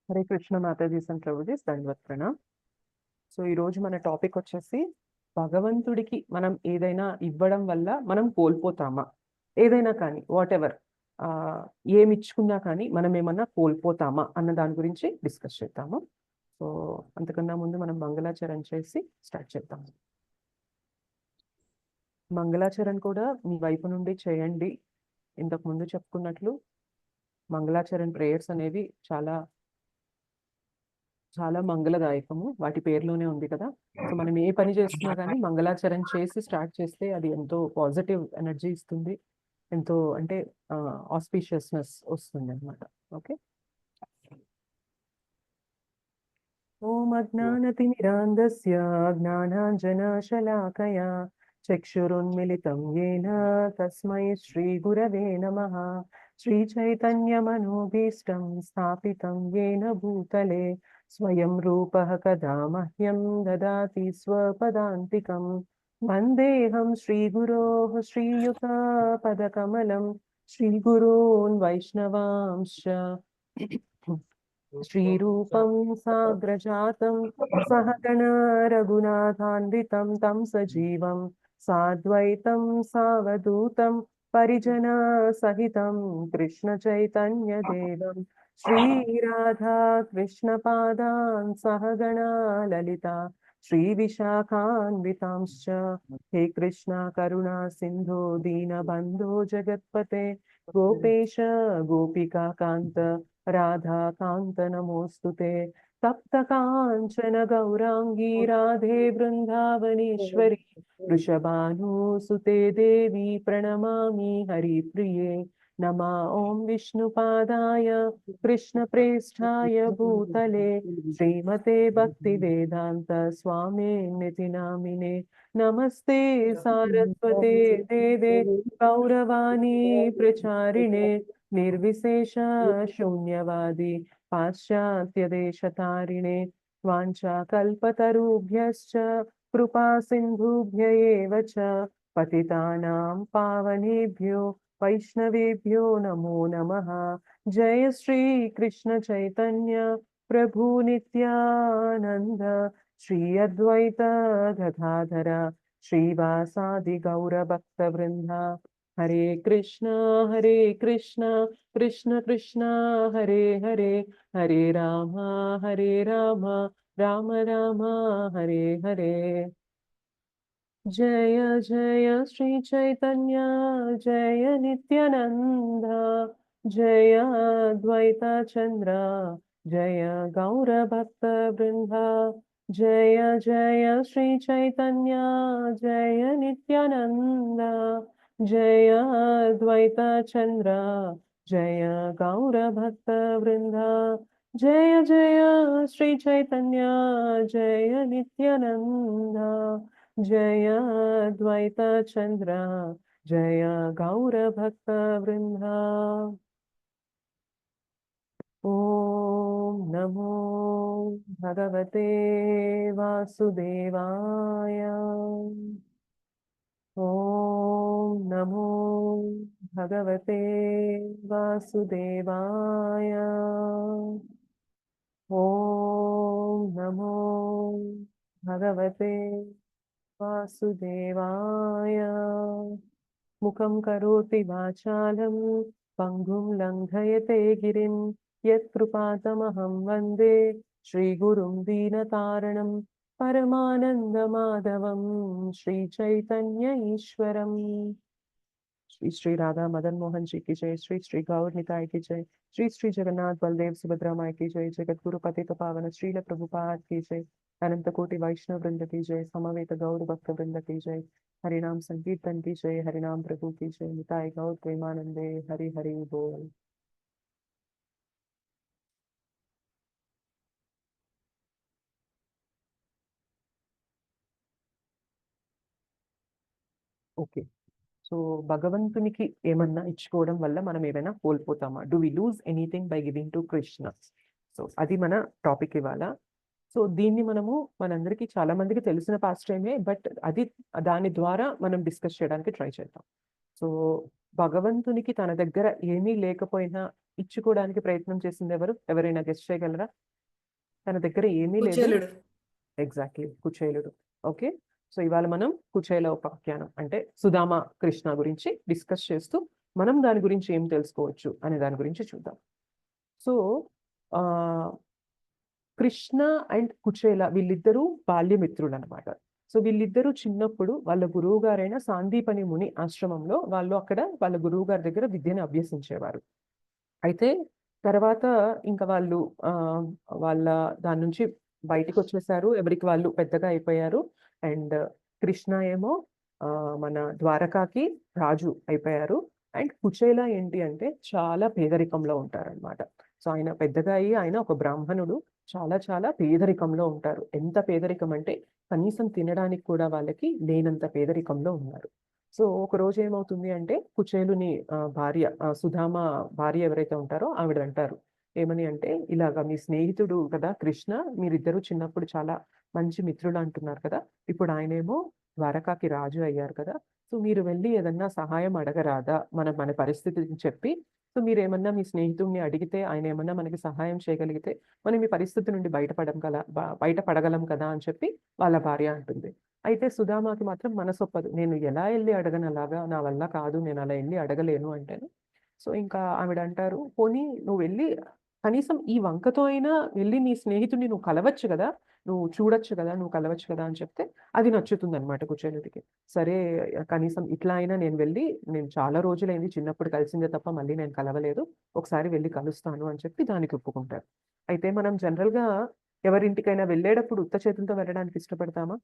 Hare Krishna Mataji Sant prabhujis దండవత్ Pranam. So ఈరోజు మన topic వచ్చేసి భగవంతుడికి మనం ఏదైనా ఇవ్వడం వల్ల మనం కోల్పోతామా, ఏదైనా కానీ వాట్ ఎవర్ ఏమి ఇచ్చుకున్నా కానీ మనం ఏమన్నా కోల్పోతామా అన్న దాని గురించి డిస్కస్ చేద్దాము. సో అంతకన్నా ముందు మనం మంగళాచరణ చేసి స్టార్ట్ చేద్దాం. మంగళాచరణ కూడా మీ వైపు నుండి చేయండి. ఇంతకు ముందు చెప్పుకున్నట్లు మంగళాచరణ ప్రేయర్స్ అనేవి చాలా చాలా మంగళదాయకము. వాటి పేరులోనే ఉంది కదా. సో మనం ఏ పని చేస్తున్నా కానీ మంగళాచరణ చేసి స్టార్ట్ చేస్తే అది ఎంతో పాజిటివ్ ఎనర్జీ ఇస్తుంది, ఎంతో అంటే ఆస్పీషియస్నెస్ వస్తుంది అనమాట. ఓకే. ఓం అజ్ఞానతిమిరాంధస్య జ్ఞానాంజనశలాకయా చక్షురున్మిలితం యేన తస్మై శ్రీగురవే నమః. శ్రీచైతన్యమనోభీష్టం స్థాపితం యేన భూతలే స్వయం రూపः కదా మహ్యం దదాతి స్వపదాంతికం. వందేహం శ్రీగురోః శ్రీయుతపదకమలం శ్రీగురూన్ వైష్ణవాంశ్చ श्रीरूपं साग्रजातं सहगण रघुनाथान्वितं तं सजीवं साद्वैतं सावधूतं परिजनसहितं कृष्णचैतन्यदेवं श्रीराधा कृष्णपादान् सहगणा ललिता श्रीविशाखान्वितांश्च। हे कृष्णा करुणा सिन्धो दीनबन्धो जगत्पते गोपेश गोपिका कान्त राधा कांत नमोस्तुते। तप्त कांचन गौरांगी राधे वृंदावनेश्वरी वृषभानुसुते देवी प्रणमामि हरिप्रिये। नमा ओं विष्णुपादाय कृष्णप्रेष्ठाय भूतले श्रीमते भक्तिवेदांत स्वामिनिति नामिने। नमस्ते सारस्वते देवे गौरवाणी प्रचारिणे निर्विशेष शून्यवादी पाश्चात्यदेशतारिणे वाञ्छाकल्पतरुभ्यश्च कृपा सिन्धुभ्य एव च पतितानां पावनेभ्यो वैष्णवेभ्यो नमो नमः। जय श्री कृष्ण चैतन्य प्रभु नित्यानंद श्री अद्वैत गदाधर श्रीवासादि गौरभक्तवृंदा। हरे कृष्णा कृष्ण कृष्ण हरे हरे, हरे राम राम राम हरे हरे। जय जय श्री चैतन्य जय नित्यानंद जय अद्वैत चंद्र जय गौर भक्त वृंदा। जय जय श्री चैतन्य जय नित्यानंद जय अद्वैत चंद्र जय गौर भक्त वृंदा। जय जय श्री चैतन्य जय नित्यानंद जय अद्वैत चंद्र जय गौर भक्त वृंदा। ओम नमो भगवते वासुदेवाय। ओम नमो भगवते वासुदेवाय। ओम नमो भगवते वासुदेवाय। मुखं करोति वाचालं पंगुं लंघयते गिरिं यत्कृपातमहं वन्दे श्रीगुरुं दीनतारणं परमानन्दमाधवं श्रीचैतन्य ईश्वरम्। श्री श्री राधा मदन मोहन जी की जय। श्री श्री गौर निताय की जय। श्री श्री जगन्नाथ बलदेव सुभद्रा माई की जय। जगत गुरु पतित पावन श्रील प्रभुपाद की जय। अनंत कोटि वैष्णव वृंद की जय। समवेत गौर भक्त वृंद की जय। हरिनाम संकीर्तन की जय। हरिनाम प्रभु की जय। निताय गौर प्रेमानंदे हरि हरि बोल। ఓకే. సో భగవంతునికి ఏమన్నా ఇచ్చుకోవడం వల్ల మనం ఏమైనా కోల్పోతామా? Do we lose anything by giving to Krishna? So అది మన టాపిక్ ఇవాళ. సో దీన్ని మనము మనందరికీ చాలా మందికి తెలిసిన పాస్ట్ టైమే, బట్ అది దాని ద్వారా మనం డిస్కస్ చేయడానికి ట్రై చేద్దాం. సో భగవంతునికి తన దగ్గర ఏమీ లేకపోయినా ఇచ్చుకోవడానికి ప్రయత్నం చేసింది ఎవరు? ఎవరైనా గెస్ట్ చేయగలరా? తన దగ్గర ఏమీ లేదు. కుచేలుడు. ఎగ్జాక్ట్లీ, కుచేలుడు. ఓకే, సో ఇవాళ మనం కుచేల ఉపాఖ్యానం అంటే సుధామ కృష్ణ గురించి డిస్కస్ చేస్తూ మనం దాని గురించి ఏం తెలుసుకోవచ్చు అనే దాని గురించి చూద్దాం. సో ఆ కృష్ణ అండ్ కుచేల వీళ్ళిద్దరూ బాల్యమిత్రులు అనమాట. సో వీళ్ళిద్దరూ చిన్నప్పుడు వాళ్ళ గురువు గారైన సాందీపని ముని ఆశ్రమంలో వాళ్ళు అక్కడ వాళ్ళ గురువు గారి దగ్గర విద్యను అభ్యసించేవారు. అయితే తర్వాత ఇంకా వాళ్ళు ఆ వాళ్ళ దాని నుంచి బయటికి వచ్చేసారు, ఎవరికి వాళ్ళు పెద్దగా అయిపోయారు. అండ్ కృష్ణ ఏమో మన ద్వారకాకి రాజు అయిపోయారు. అండ్ కుచేల ఏంటి అంటే చాలా పేదరికంలో ఉంటారన్నమాట. సో ఆయన పెద్దగా అయ్యి ఆయన ఒక బ్రాహ్మణుడు, చాలా చాలా పేదరికంలో ఉంటారు. ఎంత పేదరికం అంటే కనీసం తినడానికి కూడా వాళ్ళకి లేనంత పేదరికంలో ఉన్నారు. సో ఒక రోజు ఏమవుతుంది అంటే కుచేలుని భార్య సుధామ భార్య ఎవరైతే ఉంటారో ఆవిడ అంటారు ఏమని అంటే, ఇలాగా మీ స్నేహితుడు కదా కృష్ణ, మీరిద్దరూ చిన్నప్పుడు చాలా మంచి మిత్రులు అంటున్నారు కదా, ఇప్పుడు ఆయనేమో ద్వారకాకి రాజు అయ్యారు కదా, సో మీరు వెళ్ళి ఏదన్నా సహాయం అడగరాదా, మన మన పరిస్థితిని చెప్పి, సో మీరేమన్నా మీ స్నేహితుడిని అడిగితే ఆయన ఏమన్నా మనకి సహాయం చేయగలిగితే మనం ఈ పరిస్థితి నుండి బయటపడగలం కదా అని చెప్పి వాళ్ళ భార్య అంటుంది. అయితే సుధామాకి మాత్రం మనసొప్పదు. నేను ఎలా ఎళ్లి అడగను అలాగా? నా వల్ల కాదు. నేను అలా ఎళ్లి అడగలేను అంటేను. సో ఇంకా ఆవిడ అంటారు, పోనీ నువ్వు వెళ్లి కనీసం ఈ వంకతో అయినా వెళ్లి నీ స్నేహితుడిని నువ్వు కలవచ్చు గదా! నువ్వు చూడొచ్చు గదా! నువ్వు కలవచ్చు కదా! అని చెప్తే అది నచ్చుతుందనమాట కుచేలుడికి. సరే, కనీసం ఇట్లా అయినా నేను వెళ్లి, నేను చాలా రోజులైంది చిన్నప్పుడు కలిసిందే తప్ప మళ్ళీ నేను కలవలేదు. ఒకసారి వెళ్లి కలుస్తాను అని చెప్పి దానికి ఒప్పుకుంటారు. అయితే మనం జనరల్‌గా ఎవరింటికైనా వెళ్ళేటప్పుడు ఉత్త చేతులతో వెళ్ళడానికి ఇష్టపడతామా?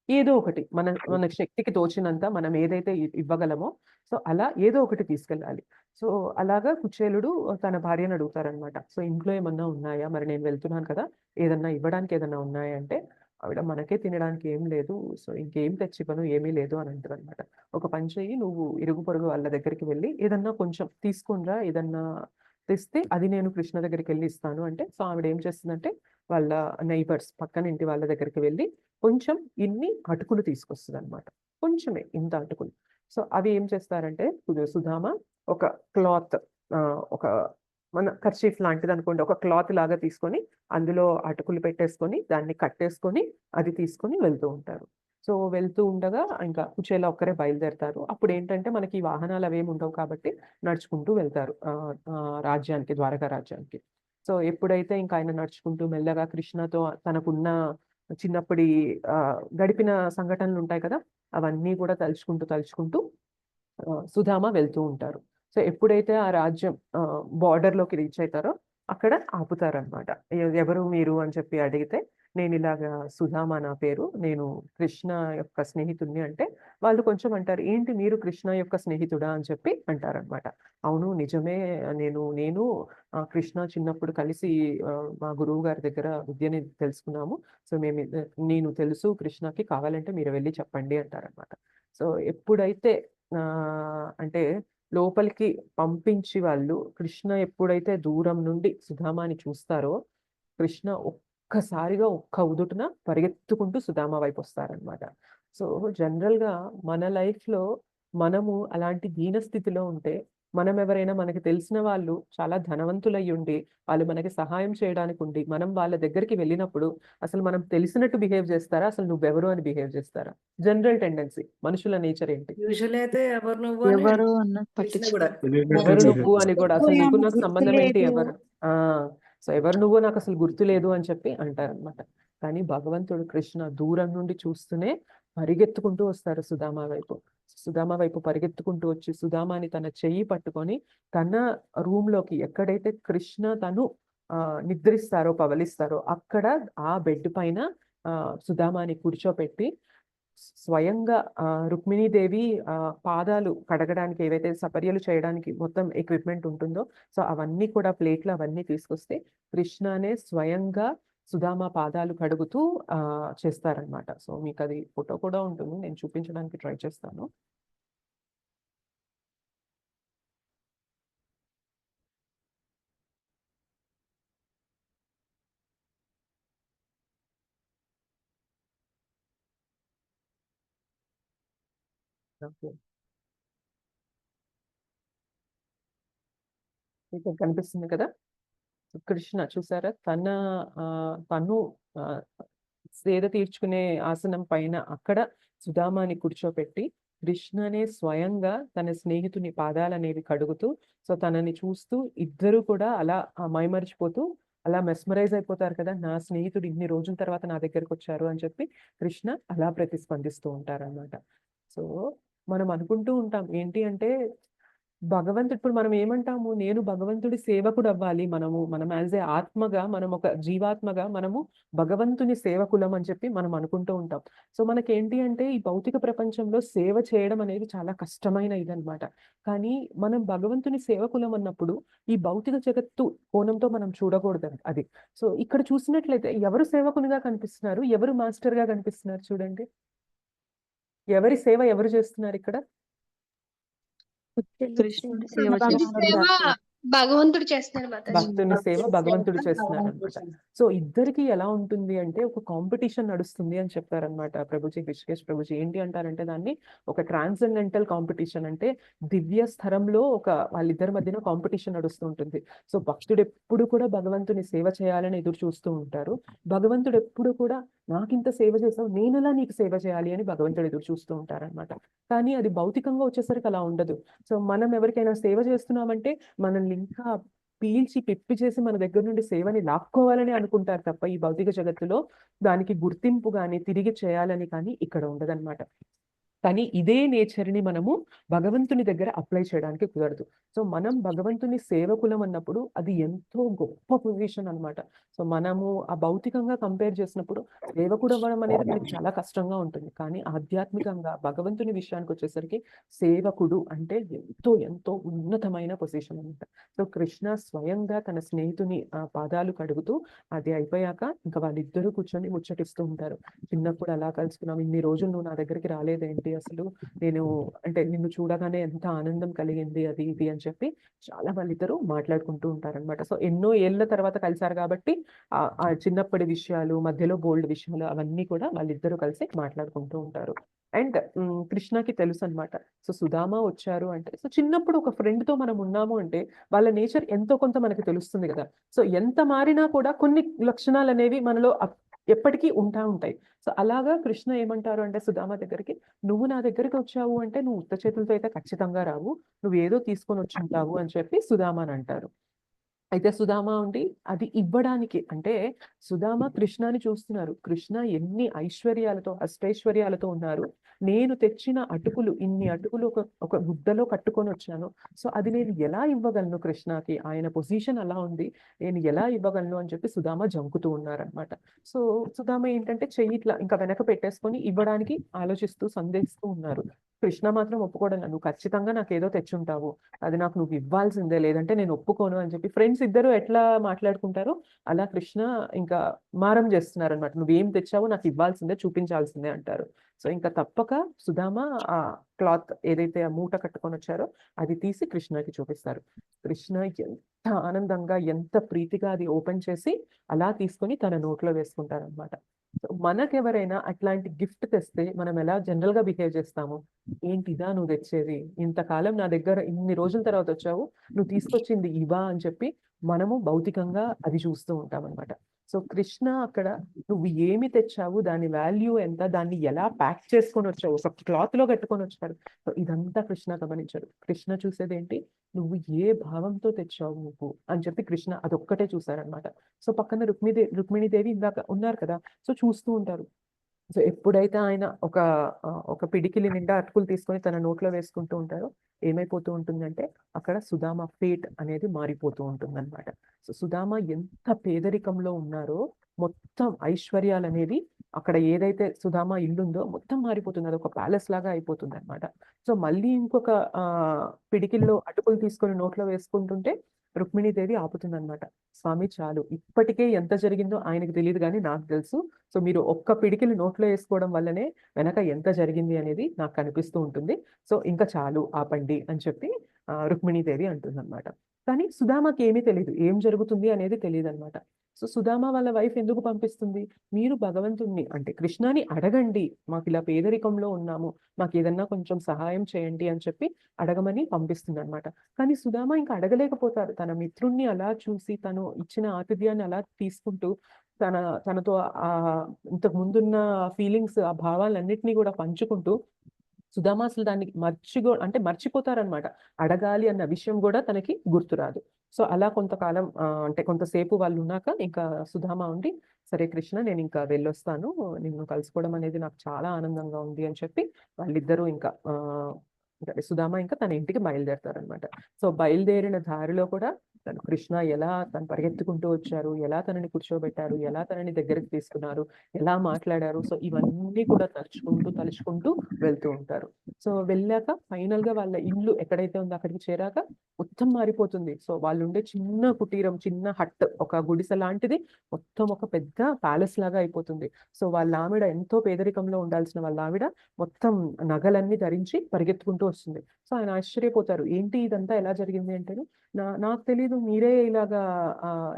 ఏదో ఒకటి మన శక్తికి తోచినంత మనం ఏదైతే ఇవ్వగలమో, సో అలా ఏదో ఒకటి తీసుకెళ్ళాలి. సో అలాగా కుచేలుడు తన భార్యని అడుగుతారనమాట. సో ఇంట్లో ఏమన్నా ఉన్నాయా? మరి నేను వెళ్తున్నాను కదా! ఏదన్నా ఇవ్వడానికి ఏదన్నా ఉన్నాయా? అంటే ఆవిడ మనకే తినడానికి ఏం లేదు. సో ఇంకేం తెచ్చివ్వను, ఏమీ లేదు అని అంటదనమాట. ఒక పని చెయ్యి, నువ్వు ఇరుగు పొరుగు వాళ్ళ దగ్గరికి వెళ్లి ఏదన్నా కొంచెం తీసుకొని రా, ఏదన్నా తెస్తే అది నేను కృష్ణ దగ్గరికెళ్లి ఇస్తాను అంటే, సో ఆవిడ ఏం చేస్తుందంటే వాళ్ళ నైబర్స్ పక్కన ఇంటి వాళ్ళ దగ్గరికి వెళ్లి కొంచెం ఇన్ని అటుకులు తీసుకొస్తదనమాట. కొంచెమే ఇంత అటుకులు. సో అవి ఏం చేస్తారంటే సుధామ ఒక క్లాత్ ఒక మన కర్చీఫ్ లాంటిదనుకోండి. ఒక క్లాత్ లాగా తీసుకొని అందులో అటుకులు పెట్టేసుకొని, దాన్ని కట్టేసుకొని, అది తీసుకొని వెళ్తూ ఉంటారు. సో వెళ్తూ ఉండగా ఇంకా కుచేల ఒక్కరే బయలుదేరతారు. అప్పుడేంటంటే మనకి ఈ వాహనాలవేమి ఉండవు కాబట్టి నడుచుకుంటూ వెళ్తారు రాజ్యానికి, ద్వారకా రాజ్యానికి. సో ఎప్పుడైతే ఇంక ఆయన నడుచుకుంటూ మెల్లగా కృష్ణతో తనకున్న చిన్నప్పటి గడిపిన సంఘటనలుంటాయి కదా! అవన్నీ కూడా తలుచుకుంటూ సుధామ వెళ్తూ ఉంటారు. సో ఎప్పుడైతే ఆ రాజ్యం బోర్డర్‌లోకి రీచ్ అయితారో అక్కడ ఆపుతారనమాట. ఎవరు మీరు అని చెప్పి అడిగితే, నేనిలాగా సుధామ నా పేరు. నేను కృష్ణ యొక్క స్నేహితుడిని అంటే, వాళ్ళు కొంచెం అంటారు, "ఏంటి మీరు కృష్ణ యొక్క స్నేహితుడా?" అని చెప్పి అంటారనమాట. అవును, నిజమే. నేను కృష్ణ చిన్నప్పుడు కలిసి మా గురువు గారి దగ్గర విద్యని తెలుసుకున్నాము. సో నేను తెలుసు కృష్ణకి, కావాలంటే మీరు వెళ్లి చెప్పండి అంటారనమాట. సో ఎప్పుడైతే అంటే లోపలికి పంపించి వాళ్ళు కృష్ణ ఎప్పుడైతే దూరం నుండి సుధామాని చూస్తారో, కృష్ణ ఒక్కసారిగా ఒక్క ఉదుటున పరిగెత్తుకుంటూ సుధామ వైపొస్తారనమాట. సో, జనరల్‌గా మన లైఫ్‌లో మనము అలాంటి దీన స్థితిలో ఉంటే, మనం ఎవరైనా మనకి తెలిసిన వాళ్ళు చాలా ధనవంతులయ్యుండి, వాళ్ళు మనకి సహాయం చేయడానికుండి, మనం వాళ్ళ దగ్గరికి వెళ్ళినప్పుడు అసలు మనం తెలిసినట్టు బిహేవ్ జేస్తారా? అసలు నువ్వెవరు అని బిహేవ్ జేస్తారా? జనరల్ టెండెన్సీ మనుషుల నేచర్ ఏంటి? యూజువల్లీ అయితే ఎవరు నువ్వు అని ఎవరు అన్నది కృష్ణ గూడా. ఎవరు పట్టించుకోరు. నువ్వు అని కూడా, అసలు నీకు మర్చిపోయాను, నాకు సంబంధం ఏంటి? గుర్తులేదు. ఎవరు? ఆ! సో, ఎవరు నువ్వో నాకసలు గుర్తులేదు అని చెప్పి అంటారనమాట. కానీ భగవంతుడు కృష్ణ దూరం నుండి చూస్తూనే పరిగెత్తుకుంటూ వస్తారు సుదామ వైపు. సుదామ వైపు పరిగెత్తుకుంటూ వచ్చి సుదామాని తన చెయ్యి పట్టుకొని తన రూమ్‌లోకి, ఎక్కడైతే కృష్ణ తను నిద్రిస్తారో, పవలిస్తారో అక్కడ ఆ బెడ్ పైన సుదామాని కూర్చోపెట్టి స్వయంగా రుక్మిణీదేవి పాదాలు కడగడానికి ఏవైతే సపర్యలు చేయడానికి మొత్తం ఎక్విప్‌మెంట్ ఉంటుందో, సో అవన్నీ కూడా ప్లేట్లు అవన్నీ తీసుకొస్తే కృష్ణనే స్వయంగా సుదామ పాదాలు కడుగుతూ చేస్తారనమాట. సో మీకది ఫోటో కూడా ఉంటుంది. నేను చూపించడానికి ట్రై చేస్తాను. ఓకే. ఇక్కడ కనిపిస్తుంది కదా! కృష్ణ చూసారా? తను సేద తీర్చుకునే ఆసనం పైన అక్కడ సుధామాని కూర్చోపెట్టి, కృష్ణనే స్వయంగా తన స్నేహితుని పాదాలనేవి కడుగుతూ, సో, తనని చూస్తూ ఇద్దరూ కూడా అలా మైమరిచిపోతూ అలా మెస్మరైజ్ అయిపోతారు కదా! నా స్నేహితుడు ఇన్ని రోజుల తర్వాత నా దగ్గరకొచ్చారు అని చెప్పి కృష్ణ అలా ప్రతిస్పందిస్తూ ఉంటారనమాట. సో, మనం అనుకుంటూ ఉంటాం ఏంటి అంటే భగవంతుడు ఇప్పుడు మనం ఏమంటాము? నేను భగవంతుడి సేవకుడవ్వాలి మనం యాస్ ఎ ఆత్మగా మనం ఒక జీవాత్మగా మనము భగవంతుని సేవకులం అని చెప్పి మనం అనుకుంటూ ఉంటాం. సో, మనకేంటి అంటే ఈ భౌతిక ప్రపంచంలో సేవ చేయడం అనేది చాలా కష్టమైన ఇదనమాట. కానీ మనం భగవంతుని సేవకులం అన్నప్పుడు ఈ భౌతిక జగత్తు కోణంతో మనం చూడకూడదు అది. సో, ఇక్కడ చూసినట్లయితే ఎవరు సేవకునిగా కనిపిస్తున్నారు? ఎవరు మాస్టర్‌గా కనిపిస్తున్నారు చూడండి. ఎవరి సేవ ఎవరు చేస్తున్నారిక్కడ? కృష్ణుడి సేవ భక్తుడి సేవ చేస్తున్నారు. భగవంతుడు చేస్తున్నాడు మాతాజీ. భక్తుని సేవ భగవంతుడు చేస్తున్నారనమాట. సో, ఇద్దరికీ ఎలా ఉంటుంది అంటే ఒక కాంపిటీషన్ నడుస్తుంది అని చెప్పారనమాట ప్రభుజీ, హృషికేశ్ ప్రభుజీ. ఏంటి అంటారంటే దాన్ని ఒక ట్రాన్సెండెంటల్ కాంపిటీషన్ అంటే దివ్య స్థరంలో వాళ్ళిద్దరి మధ్యన కాంపిటీషన్ నడుస్తూ ఉంటుంది. సో, భక్తుడు ఎప్పుడు కూడా భగవంతుని సేవ చేయాలని ఎదురు చూస్తూ ఉంటారు. భగవంతుడు ఎప్పుడు కూడా నాకింత సేవ చేసావు, నేనెలా నీకు సేవ చేయాలి అని భగవంతుడు ఎదురు చూస్తూ ఉంటారనమాట. కానీ అది భౌతికంగా వచ్చేసరికి అలా ఉండదు. సో, మనం ఎవరికైనా సేవ చేస్తున్నామంటే మనల్ని ఇంకా పీల్చి పిప్పి చేసి మన దగ్గర నుండి సేవని లాక్కోవాలని అనుకుంటారు తప్ప ఈ భౌతిక జగత్తులో దానికి గుర్తింపు గాని తిరిగి చేయాలని కానీ ఇక్కడ ఉండదన్నమాట. కానీ ఇదే నేచర్‌ని మనము భగవంతుని దగ్గర అప్లై చేయడానికి కుదరదు. సో, మనం భగవంతుని సేవకులం అన్నప్పుడు అది ఎంతో గొప్ప పొజిషన్ అన్నమాట. సో, మనము ఆ భౌతికంగా కంపేర్ చేసినప్పుడు సేవకుడు అవ్వడం అనేది మనకి చాలా కష్టంగా ఉంటుంది. కానీ ఆధ్యాత్మికంగా భగవంతుని విషయానికొచ్చేసరికి సేవకుడు అంటే ఎంతో ఉన్నతమైన పొజిషన్ అన్నమాట. సో, కృష్ణ స్వయంగా తన స్నేహితుని పాదాలు కడుగుతూ అది అయిపోయాక ఇంకా వాళ్ళిద్దరూ కూర్చొని ముచ్చటిస్తూ ఉంటారు. చిన్నప్పుడు అలా కలుసుకున్నాం. ఇన్ని రోజులు నువ్వు నా దగ్గరికి రాలేదేంటి అసలు? అంటే నిన్ను చూడగానే ఎంత ఆనందం కలిగింది అది ఇది అని చెప్పి చాలా వాళ్ళిద్దరూ మాట్లాడుకుంటూ ఉంటారనమాట. సో, ఎన్నో ఏళ్ల తర్వాత కలిసారు కాబట్టి ఆ చిన్నప్పటి విషయాలు, మధ్యలో బోలెడు విషయాలు అవన్నీ కూడా వాళ్ళిద్దరూ కలిసి మాట్లాడుకుంటూ ఉంటారు. అండ్ కృష్ణకి తెలుసనమాట. సో, సుధామ వచ్చారు అంటే సో, చిన్నప్పుడు ఒక ఫ్రెండ్‌తో మనం ఉన్నాము అంటే వాళ్ళ నేచర్ ఎంతో కొంత మనకి తెలుస్తుంది గదా! సో, ఎంత మారినా కూడా కొన్ని లక్షణాలనేవి మనలో ఎప్పటికీ ఉంటాయి. సో, అలాగా కృష్ణ ఏమంటారు అంటే సుధామ దగ్గరికి, "నువ్వు నా దగ్గరికొచ్చావు అంటే నువ్వు ఉత్త చేతులతో అయితే ఖచ్చితంగా రావు. నువ్వేదో తీసుకొనొచ్చుంటావు" అని చెప్పి సుధామనంటారు. అయితే సుధామ ఉండి అది ఇవ్వడానికి అంటే సుధామ కృష్ణని చూస్తున్నారు. కృష్ణ ఎన్ని ఐశ్వర్యాలతో, అష్టైశ్వర్యాలతో ఉన్నారు. నేను తెచ్చిన అటుకులు ఇన్ని అటుకులు ఒక గుడ్డలో కట్టుకొనొచ్చాను. సో, అది నేను ఎలా ఇవ్వగలను కృష్ణకి? ఆయన పొజిషన్ అలా ఉంది. నేను ఎలా ఇవ్వగలను అని చెప్పి సుధామ జంకుతూ ఉన్నారనమాట. సో, సుధామ ఏంటంటే చెయ్యి ఇట్లా ఇంకా వెనక పెట్టేసుకొని ఇవ్వడానికి ఆలోచిస్తూ సందేహిస్తూ ఉన్నారు. కృష్ణ మాత్రం ఒప్పుకోవడంలా. "నువ్వు ఖచ్చితంగా నాకేదో తెచ్చుంటావు. అది నాకు నువ్వు ఇవ్వాల్సిందే. లేదంటే నేను ఒప్పుకోను" అని చెప్పి ఫ్రెండ్స్ ఇద్దరు ఎట్లా మాట్లాడుకుంటారో అలా కృష్ణ ఇంకా మారం చేస్తున్నారనమాట. "నువ్వేం తెచ్చావో నాకు ఇవ్వాల్సిందే, చూపించాల్సిందే" అంటారు. సో, ఇంకా తప్పక సుధామ ఆ క్లాత్ ఏదైతే ఆ మూట కట్టుకొనొచ్చారో అది తీసి కృష్ణకి చూపిస్తారు. కృష్ణ ఎంత ఆనందంగా, ఎంత ప్రీతిగా అది ఓపెన్ చేసి అలా తీసుకొని తన నోట్లో వేసుకుంటారనమాట. సో, మనకెవరైనా అట్లాంటి గిఫ్ట్ తెస్తే మనం ఎలా జనరల్‌గా బిహేవ్ చేస్తాము? "ఏంటిదా నువ్వు తెచ్చేది? ఇంతకాలం నా దగ్గర ఇన్ని రోజుల తర్వాత వచ్చావు. నువ్వు తీసుకొచ్చింది ఇవా?" అని చెప్పి మనము భౌతికంగా అది చూస్తూ ఉంటామనమాట. సో, కృష్ణ అక్కడ నువ్వు ఏమి తెచ్చావు? దాని వాల్యూ ఎంత? దాన్ని ఎలా ప్యాక్ చేసుకొనొచ్చావు? ఒక క్లాత్‌లో కట్టుకొనొచ్చారు. సో, ఇదంతా కృష్ణ గమనించాడు. కృష్ణ చూసేదేంటి? నువ్వు ఏ భావంతో తెచ్చావు నువ్వు అని చెప్పి కృష్ణ అదొక్కటే చూసారనమాట. సో, పక్కన రుక్మిణీదేవి ఇందాక ఉన్నారు కదా! సో, చూస్తూ ఉంటారు. సో, ఎప్పుడైతే ఆయన ఒక పిడికిలి నిండా అటుకులు తీసుకొని తన నోట్లో వేసుకుంటూ ఉంటారో, ఏమైపోతూ ఉంటుందంటే, అక్కడ సుధామ ఫేట్ అనేది మారిపోతూ ఉంటుందన్నమాట. సో, సుధామ ఎంత పేదరికంలో ఉన్నారో, మొత్తం ఐశ్వర్యాలనేవి అక్కడ ఏదైతే సుధామ ఇల్లుందో మొత్తం మారిపోతుంది. అదొక ప్యాలెస్ లాగా అయిపోతుందన్నమాట. సో, మళ్ళీ ఇంకొక పిడికిల్లో అటుకులు తీసుకొని నోట్లో వేసుకుంటుంటే, రుక్మిణీదేవి ఆపుతుందన్నమాట. "స్వామి చాలు. ఇప్పటికే ఎంత జరిగిందో ఆయనకి తెలీదు గానీ నాకు తెలుసు. సో, మీరు ఒక్క పిడికిలి నోట్లో ఏసుకోవడం వల్లనే వెనక ఎంత జరిగింది అనేది నాకు కనిపిస్తూ ఉంటుంది. సో, ఇంక చాలు ఆపండి" అని చెప్పి రుక్మిణీదేవి అంటుందన్నమాట. కానీ సుధామకి ఏమీ తెలీదు. ఏం జరుగుతుంది అనేది తెలీదనమాట. సో, సుధామ వాళ్ళ వైఫ్ ఎందుకు పంపిస్తుంది? మీరు భగవంతుడిని అంటే కృష్ణని అడగండి. మాకిలా పేదరికంలో ఉన్నాము. మాకేదన్నా కొంచెం సహాయం చేయండి అని చెప్పి అడగమని పంపిస్తుందనమాట. కానీ సుధామ ఇంక అడగలేకపోతారు. తన మిత్రుడిని అలా చూసి తను ఇచ్చిన ఆతిథ్యాన్ని అలా తీసుకుంటూ తన తనతో ఇంతకు ముందున్న ఫీలింగ్స్, ఆ భావాలన్నిటిని గూడా పంచుకుంటూ సుధామ అసలు దాన్ని అంటే మర్చిపోతారనమాట. అడగాలి అన్న విషయం గూడా తనకి గుర్తురాదు. సో, అలా కొంతకాలం అంటే కొంతసేపు వాళ్ళున్నాక ఇంకా సుధామ ఉండి, "సరే కృష్ణ నేనింకా వెళ్ళొస్తాను. నిన్ను కలుసుకోవడం అనేది నాకు చాలా ఆనందంగా ఉంది" అని చెప్పి వాళ్ళిద్దరూ ఇంకా అంటే సుధామ ఇంకా తన ఇంటికి బయలుదేరతారనమాట. సో, బయలుదేరిన దారిలో కూడా కృష్ణ తను పరిగెత్తుకుంటూ వచ్చారు, ఎలా తనని కూర్చోబెట్టారు, ఎలా తనని దగ్గరికి తీసుకున్నారు, ఎలా మాట్లాడారు. సో, ఇవన్నీ కూడా తలుచుకుంటూ వెళ్తూ ఉంటారు. సో, వెళ్ళాక ఫైనల్‌గా వాళ్ళ ఇల్లు ఎక్కడైతే ఉందో అక్కడికి చేరాక మొత్తం మారిపోతుంది. సో, వాళ్ళుండే చిన్న కుటీరం, చిన్న హట్, ఒక గుడిసె లాంటిది మొత్తం ఒక పెద్ద ప్యాలెస్ లాగా అయిపోతుంది. సో, వాళ్ళావిడ ఎంతో పేదరికంలో ఉండాల్సిన వాళ్ళావిడ మొత్తం నగలన్నీ ధరించి పరిగెత్తుకుంటూ వస్తుంది. సో, ఆయన ఆశ్చర్యపోతారు. "ఏంటి ఇదంతా ఎలా జరిగింది?" అంటేను, నాకు తెలీదు. మీరే ఇలాగా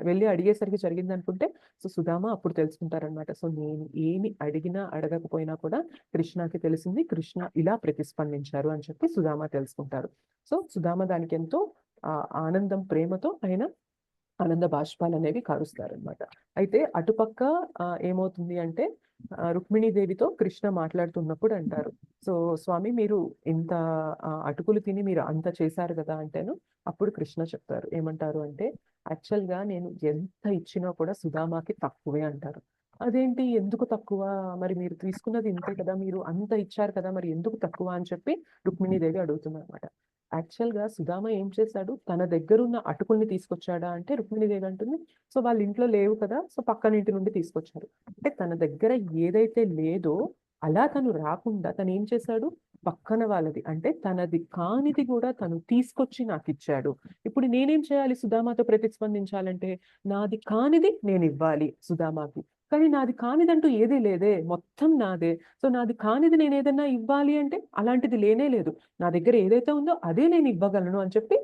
వెళ్లి అడిగేసరికి జరిగిందనుకుంటే, సో, సుధామ అప్పుడు తెలుసుకుంటారనమాట. సో, నేను ఏమి అడిగినా, అడగకపోయినా కూడా కృష్ణకి తెలిసింది. కృష్ణ ఇలా ప్రతిస్పందించారు అని చెప్పి సుధామ తెలుసుకుంటారు. సో, సుధామ దానికెంతో ఆనందం, ప్రేమతో ఆయన ఆనంద బాష్పాలనేవి కారుస్తారనమాట. అయితే అటుపక్క ఏమవుతుంది అంటే రుక్మిణీదేవితో కృష్ణ మాట్లాడుతున్నప్పుడు అంటారు. సో, స్వామి మీరు ఇంత అటుకులు తిని మీరు అంత చేశారు గదా! అంటేను అప్పుడు కృష్ణ చెప్తారు. ఏమంటారు అంటే, యాక్చువల్‌గా నేను ఎంత ఇచ్చినా కూడా సుధామాకి తక్కువే అంటారు. అదేంటి ఎందుకు తక్కువ? మరి మీరు తీసుకున్నది ఇంతే కదా! మీరు అంత ఇచ్చారు కదా! మరి ఎందుకు తక్కువ అని చెప్పి రుక్మిణీదేవి అడుగుతుందనమాట. యాక్చువల్‌గా సుధామ ఏం చేశాడు? తన దగ్గరున్న అటుకుల్ని తీసుకొచ్చాడా అంటే రుక్మిణీదేవి అంటుంది, సో, వాళ్ళ ఇంట్లో లేవు కదా! సో, పక్కనింటి నుండి తీసుకొచ్చారు. అంటే తన దగ్గర ఏదైతే లేదో అలా తను రాకుండా తనేం చేశాడు? పక్కన వాళ్ళది అంటే తనది కానిది గూడా తను తీసుకొచ్చి నాకిచ్చాడు. ఇప్పుడు నేనేం చేయాలి సుధామతో ప్రతిస్పందించాలంటే, నాది కానిది నేనివ్వాలి సుధామకి. కానీ నాది కానిదంటూ ఏదీ లేదే! మొత్తం నాదే. సో, నాది కానిది నేనేదన్నా ఇవ్వాలి అంటే అలాంటిది లేనే లేదు. నా దగ్గర ఏదైతే ఉందో అదే నేను ఇవ్వగలను అని చెప్పి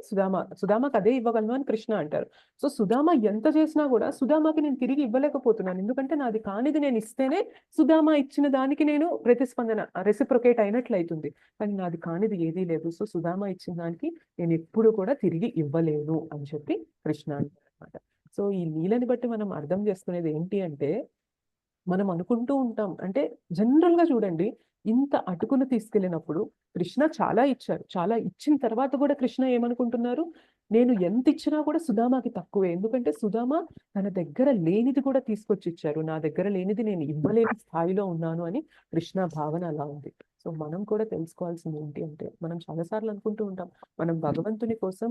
సుధామకి అదే ఇవ్వగలను అని కృష్ణ అంటారు. సో, సుధామ ఎంత చేసినా గూడా సుధామకి నేను తిరిగి ఇవ్వలేకపోతున్నాను. ఎందుకంటే నాది కానిది నేను ఇస్తేనే సుధామ ఇచ్చిన దానికి నేను రెసిప్రొకేట్ అయినట్లయితుంది. కానీ నాది కానిది ఏదీ లేదు. సో, సుధామ ఇచ్చిన దానికి నేనెప్పుడు కూడా తిరిగి ఇవ్వలేను అని చెప్పి కృష్ణ అంటారనమాట. సో, ఈ లీలని బట్టి మనం అర్థం చేసుకునేది ఏంటి అంటే మనం అనుకుంటూ ఉంటాం. అంటే జనరల్‌గా చూడండి. ఇంత అటుకులు తీసుకెళ్ళినప్పుడు కృష్ణ చాలా ఇచ్చారు. చాలా ఇచ్చిన తర్వాత గూడా కృష్ణ ఏమనుకుంటున్నారు? నేను ఎంతిచ్చినా కూడా సుధామకి తక్కువే. ఎందుకంటే సుధామ తన దగ్గర లేనిది కూడా తీసుకొచ్చిచ్చారు. నా దగ్గర లేనిది నేను ఇవ్వలేని స్థాయిలో ఉన్నాను అని కృష్ణ భావన అలా ఉంది. సో, మనం కూడా తెలుసుకోవాల్సింది ఏంటి అంటే, మనం చాలా సార్లు అనుకుంటూ ఉంటాం. మనం భగవంతుని కోసం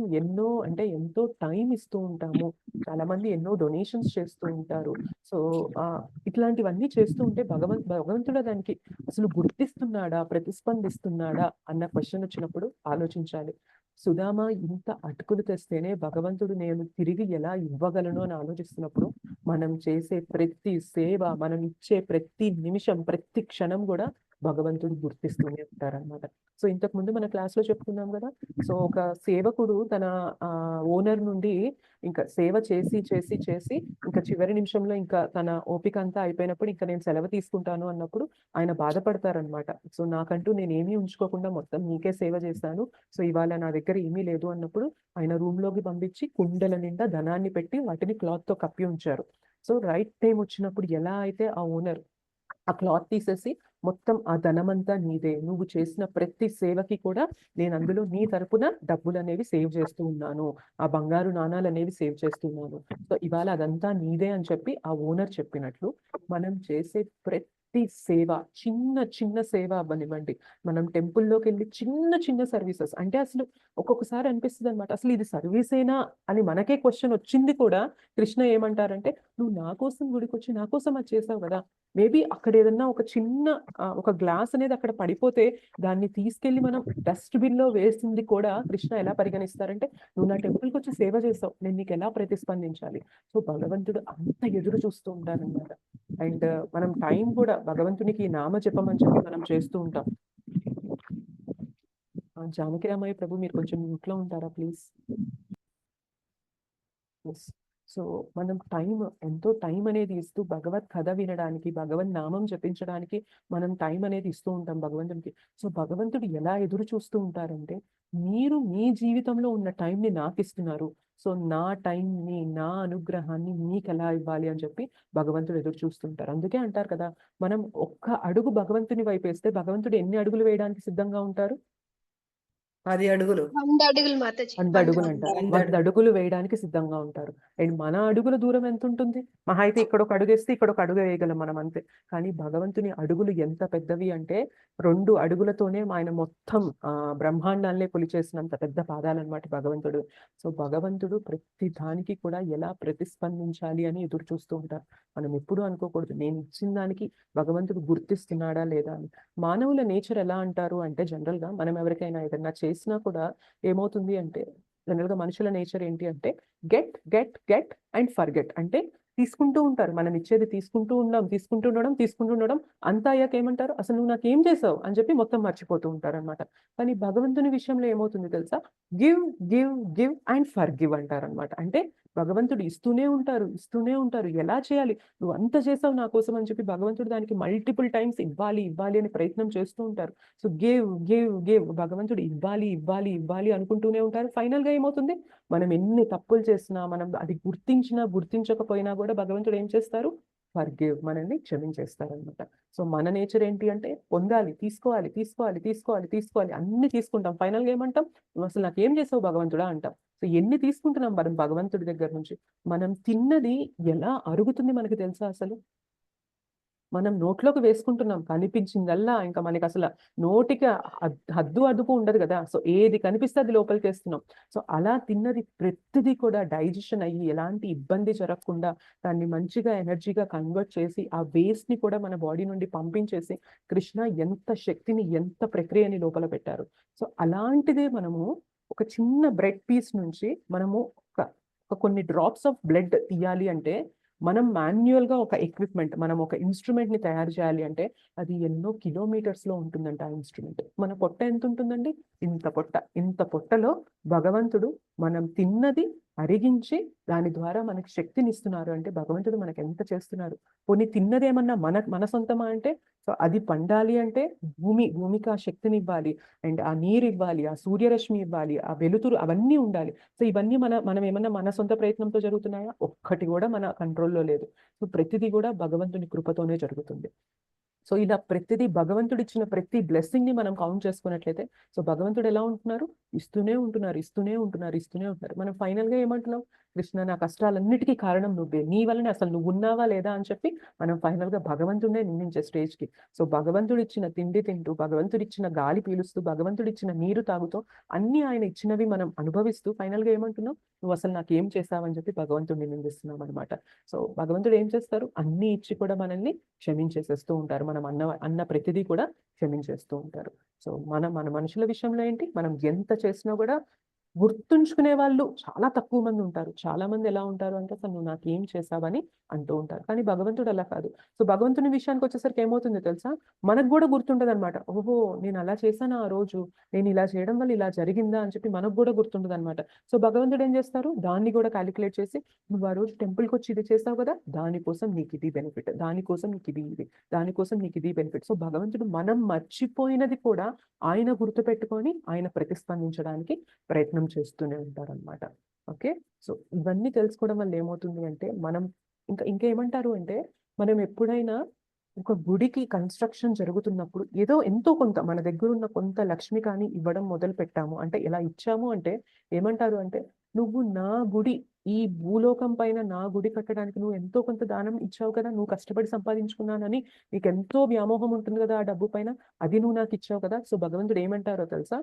ఎంతో టైమ్ ఇస్తూ ఉంటాము. చాలామంది ఎన్నో డొనేషన్స్ చేస్తూ ఉంటారు. సో, ఇట్లాంటివన్నీ చేస్తూ ఉంటే భగవంతుడు దానికి అసలు గుర్తిస్తున్నాడా? ప్రతిస్పందిస్తున్నాడా? అన్న క్వెషన్ వచ్చినప్పుడు ఆలోచించాలి. సుధామ ఇంత అటుకులు తెస్తేనే భగవంతుడు నేను తిరిగి ఎలా ఇవ్వగలను అని ఆలోచిస్తున్నప్పుడు, మనం చేసే ప్రతి సేవ, మనం ఇచ్చే ప్రతి నిమిషం, ప్రతి క్షణం గూడా భగవంతుడు గుర్తిస్తూనే ఉంటారనమాట. సో, ఇంతకుముందు మన క్లాస్‌లో చెప్పుకున్నాం గదా! సో, ఒక సేవకుడు తన ఓనర్ నుండి ఇంకా సేవ చేసి ఇంకా చివరి నిమిషంలో ఇంకా తన ఓపిక అంతా అయిపోయినప్పుడు ఇంక నేను సెలవు తీసుకుంటాను అన్నప్పుడు ఆయన బాధపడతారనమాట. సో, నాకంటూ నేనేమీ ఉంచుకోకుండా మొత్తం నీకే సేవ చేశాను. సో, ఇవాళ నా దగ్గర ఏమీ లేదు అన్నప్పుడు ఆయన రూమ్‌లోకి పంపించి కుండల నిండా ధనాన్ని పెట్టి వాటిని క్లాత్‌తో కప్పి ఉంచారు. సో, రైట్ టైమ్ వచ్చినప్పుడు ఎలా అయితే ఆ ఓనర్ ఆ క్లాత్ తీసేసి మొత్తం ఆ ధనమంతా నీదే. నువ్వు చేసిన ప్రతి సేవకి కూడా నేనందులో నీ తరపున డబ్బులనేవి సేవ్ చేస్తూ ఉన్నాను. ఆ బంగారు నాణాలనేవి సేవ్ చేస్తున్నాను. సో, ఇవాళ అదంతా నీదే అని చెప్పి ఆ ఓనర్ చెప్పినట్లు మనం చేసే ప్రతి సేవ చిన్న సేవ అవ్వనివ్వండి. మనం టెంపుల్‌లోకెళ్ళి చిన్న సర్వీసెస్ అంటే అసలు ఒక్కొక్కసారి అనిపిస్తదనమాట. అసలు ఇది సర్వీసేనా అని మనకే క్వెషన్ వచ్చింది కూడా కృష్ణ ఏమంటారంటే, "నువ్వు నా కోసం గుడికొచ్చి నా కోసం అది చేసావు గదా! మేబీ అక్కడేదన్నా ఒక చిన్న ఒక గ్లాస్ అనేది అక్కడ పడిపోతే దాన్ని తీసుకెళ్ళి మనం డస్ట్‌బిన్‌లో వేసింది కూడా కృష్ణ ఎలా పరిగణిస్తారంటే, "నువ్వు నా టెంపుల్‌కొచ్చి సేవ చేసావు. నేను నీకెలా ప్రతిస్పందించాలి?" సో, భగవంతుడు అంత ఎదురు చూస్తూ ఉంటారనమాట. అండ్ మనం టైం కూడా భగవంతునికి నామ జపం అని చెప్పి మనం చేస్తూ ఉంటాం. జానకి రామయ్య ప్రభు మీరు కొంచెం మ్యూట్‌లో ఉంటారా ప్లీజ్? దిస్. సో మనం ఎంతో టైం అనేది ఇస్తూ భగవత్ కథ వినడానికి, భగవన్ నామం జపించడానికి మనం టైం అనేది ఇస్తూ ఉంటాం భగవంతుడికి. సో భగవంతుడు ఎలా ఎదురు చూస్తూ ఉంటారంటే, మీరు మీ జీవితంలో ఉన్న టైంని నాకు ఇస్తున్నారు, సో నా టైంని, నా అనుగ్రహాన్ని మీకు ఎలా ఇవ్వాలి అని చెప్పి భగవంతుడు ఎదురు చూస్తుంటారు. అందుకే అంటారు కదా, మనం ఒక్క అడుగు భగవంతుని వైపు వేస్తే భగవంతుడు ఎన్ని అడుగులు వేయడానికి సిద్ధంగా ఉంటారు? 10 అడుగులు. 100 అడుగులు మాతాజీ. 100 అడుగులు అంటారు. 100 100 అడుగులు వేయడానికి సిద్ధంగా ఉంటారు. అండ్ మన అడుగుల దూరం ఎంత ఉంటుంది? మహా అయితే ఇక్కడ ఒక అడుగు వేస్తే ఇక్కడ ఒక అడుగు వేయగలం మనం అంతే. కానీ భగవంతుని అడుగులు ఎంత పెద్దవి అంటే 2 అడుగులతోనే ఆయన మొత్తం బ్రహ్మాండాలనే కొలిచేసినంత పెద్ద పాదాలన్నమాట భగవంతుడు. సో భగవంతుడు ప్రతి దానికి కూడా ఎలా ప్రతిస్పందించాలి అని ఎదురు చూస్తూ ఉంటారు. మనం ఎప్పుడూ అనుకోకూడదు నేను ఇచ్చిన దానికి భగవంతుడు గుర్తిస్తున్నాడా లేదా అని. మానవుల నేచర్ ఎలా అంటారు అంటే, జనరల్ గా మనం ఎవరికైనా ఏదైనా చేసినా కూడా ఏమవుతుంది అంటే, జనరల్ గా మనుషుల నేచర్ ఏంటి అంటే, get get get and forget. అంటే తీసుకుంటూ ఉంటారు, మనం ఇచ్చేది తీసుకుంటూ ఉండడం అంతా అయ్యాక ఏమంటారు, అసలు నువ్వు నాకు ఏం చేసావు అని చెప్పి మొత్తం మర్చిపోతూ ఉంటారు అనమాట. కానీ భగవంతుని విషయంలో ఏమవుతుంది తెలుసా, give give give and for give అంటారు అనమాట. అంటే భగవంతుడు ఇస్తూనే ఉంటారు. ఎలా చేయాలి, నువ్వు అంత చేసావు నా కోసం అని చెప్పి భగవంతుడు దానికి మల్టిపుల్ టైమ్స్ ఇవ్వాలి అని ప్రయత్నం చేస్తూ ఉంటారు. సో గివ్ గివ్ గివ్, భగవంతుడు ఇవ్వాలి అనుకుంటూనే ఉంటారు. ఫైనల్ గా ఏమవుతుంది, మనం ఎన్ని తప్పులు చేసినా, మనం అది గుర్తించకపోయినా కూడా భగవంతుడు ఏం చేస్తారు, ఫర్గివ్, మనల్ని క్షమించేస్తారనమాట. సో మన నేచర్ ఏంటి అంటే, పొందాలి, తీసుకోవాలి అన్ని తీసుకుంటాం. ఫైనల్ గా ఏమంటాం, నువ్వు అసలు నాకు ఏం చేసావు భగవంతుడా అంటాం. సో ఎన్ని తీసుకుంటున్నాం మనం భగవంతుడి దగ్గర నుంచి. మనం తిన్నది ఎలా అరుగుతుంది మనకి తెలుసా అసలు? మనం నోట్లోకి వేసుకుంటున్నాం కనిపించిందల్లా, ఇంకా మనకి అసలు నోటికి హద్దు అదుపు ఉండదు కదా. సో ఏది కనిపిస్తే అది లోపలికి వేస్తున్నాం. సో అలా తిన్నది ప్రతిదీ కూడా డైజెషన్ అయ్యి ఎలాంటి ఇబ్బంది జరగకుండా దాన్ని మంచిగా ఎనర్జీగా కన్వర్ట్ చేసి ఆ వేస్ట్ ని కూడా మన బాడీ నుండి పంపించేసి కృష్ణ ఎంత శక్తిని, ఎంత ప్రక్రియని లోపల పెట్టారు. సో అలాంటిదే మనము ఒక చిన్న బ్రెడ్ పీస్ నుంచి మనము కొన్ని డ్రాప్స్ ఆఫ్ బ్లడ్ తీయాలి అంటే, మనం మాన్యువల్ గా ఒక ఎక్విప్మెంట్, మనం ఒక ఇన్స్ట్రుమెంట్ ని తయారు చేయాలి అంటే అది ఎన్నో కిలోమీటర్స్ లో ఉంటుందంట ఆ ఇన్స్ట్రుమెంట్. మన పొట్ట ఎంత ఉంటుందండి, ఇంత పొట్టలో భగవంతుడు మనం తిన్నది అరిగించి దాని ద్వారా మనకి శక్తిని ఇస్తున్నారు అంటే భగవంతుడు మనకి ఎంత చేస్తున్నారు. పోనీ తిన్నది ఏమన్నా మన సొంతమా అంటే, సో అది పండాలి అంటే భూమికి ఆ శక్తిని ఇవ్వాలి, అండ్ ఆ నీరు ఇవ్వాలి, ఆ సూర్యరశ్మి ఇవ్వాలి, ఆ వెలుతురు, అవన్నీ ఉండాలి. సో ఇవన్నీ మనం ఏమన్నా మన సొంత ప్రయత్నంతో జరుగుతున్నాయా? ఒక్కటి కూడా మన కంట్రోల్లో లేదు. సో ప్రతిదీ కూడా భగవంతుని కృపతోనే జరుగుతుంది. సో ఇలా ప్రతిదీ భగవంతుడు ఇచ్చిన ప్రతి బ్లెస్సింగ్ ని మనం కౌంట్ చేసుకున్నట్లయితే, సో భగవంతుడు ఎలా ఉంటున్నారు, ఇస్తూనే ఉంటున్నారు. మనం ఫైనల్ గా ఏమంటున్నాం, కృష్ణ నా కష్టాలన్నిటికీ కారణం నువ్వే, నీ వల్లనే, అసలు నువ్వు ఉన్నావా లేదా అని చెప్పి మనం ఫైనల్ గా భగవంతుడే నిందించే స్టేజ్ కి. సో భగవంతుడు ఇచ్చిన తిండి తింటూ, భగవంతుడు ఇచ్చిన గాలి పీలుస్తూ, భగవంతుడు ఇచ్చిన నీరు తాగుతూ, అన్ని ఆయన ఇచ్చినవి మనం అనుభవిస్తూ ఫైనల్ గా ఏమంటున్నాం, నువ్వు అసలు నాకు ఏం చేసావని చెప్పి భగవంతుడిని నిందిస్తున్నాం అనమాట. సో భగవంతుడు ఏం చేస్తారు, అన్ని ఇచ్చి కూడా మనల్ని క్షమించేసేస్తూ ఉంటారు. మనం అన్న ప్రతిదీ కూడా క్షమించేస్తూ ఉంటారు. సో మన మనుషుల విషయంలో ఏంటి, మనం ఎంత చేసినా కూడా గుర్తుంచుకునే వాళ్ళు చాలా తక్కువ మంది ఉంటారు. చాలా మంది ఎలా ఉంటారు అంటే, అసలు నువ్వు నాకు ఏం చేసావని అంటూ ఉంటారు. కానీ భగవంతుడు అలా కాదు. సో భగవంతుని విషయానికి వచ్చేసరికి ఏమవుతుంది తెలుసా, మనకు కూడా గుర్తుంటది అనమాట. ఓహో నేను అలా చేశాను ఆ రోజు, నేను ఇలా చేయడం వల్ల ఇలా జరిగిందా అని చెప్పి మనకు కూడా గుర్తుంటది అనమాట. సో భగవంతుడు ఏం చేస్తారు, దాన్ని కూడా క్యాలిక్యులేట్ చేసి, నువ్వు ఆ రోజు టెంపుల్కి వచ్చి ఇది చేస్తావు కదా, దానికోసం నీకు ఇది బెనిఫిట్, దానికోసం నీకు ఇది బెనిఫిట్. సో భగవంతుడు మనం మర్చిపోయినది కూడా ఆయన గుర్తుపెట్టుకొని ఆయన ప్రతిస్పందించడానికి ప్రయత్నం చేస్తూనే ఉంటారన్నమాట. ఓకే, సో ఇవన్నీ తెలుసుకోవడం వల్ల ఏమవుతుంది అంటే, మనం ఇంకేమంటారు అంటే, మనం ఎప్పుడైనా ఒక గుడికి కన్స్ట్రక్షన్ జరుగుతున్నప్పుడు ఏదో ఎంతో కొంత మన దగ్గర ఉన్న కొంత లక్ష్మి కానీ ఇవ్వడం మొదలు పెట్టాము అంటే, ఎలా ఇచ్చాము అంటే ఏమంటారు అంటే, నువ్వు నా గుడి, ఈ భూలోకం పైన నా గుడి కట్టడానికి నువ్వు ఎంతో కొంత దానం ఇచ్చావు కదా, నువ్వు కష్టపడి సంపాదించుకున్నానని నీకు ఎంతో వ్యామోహం ఉంటుంది కదా ఆ డబ్బు పైన, అది నువ్వు నాకు ఇచ్చావు కదా. సో భగవంతుడు ఏమంటారో తెలుసా,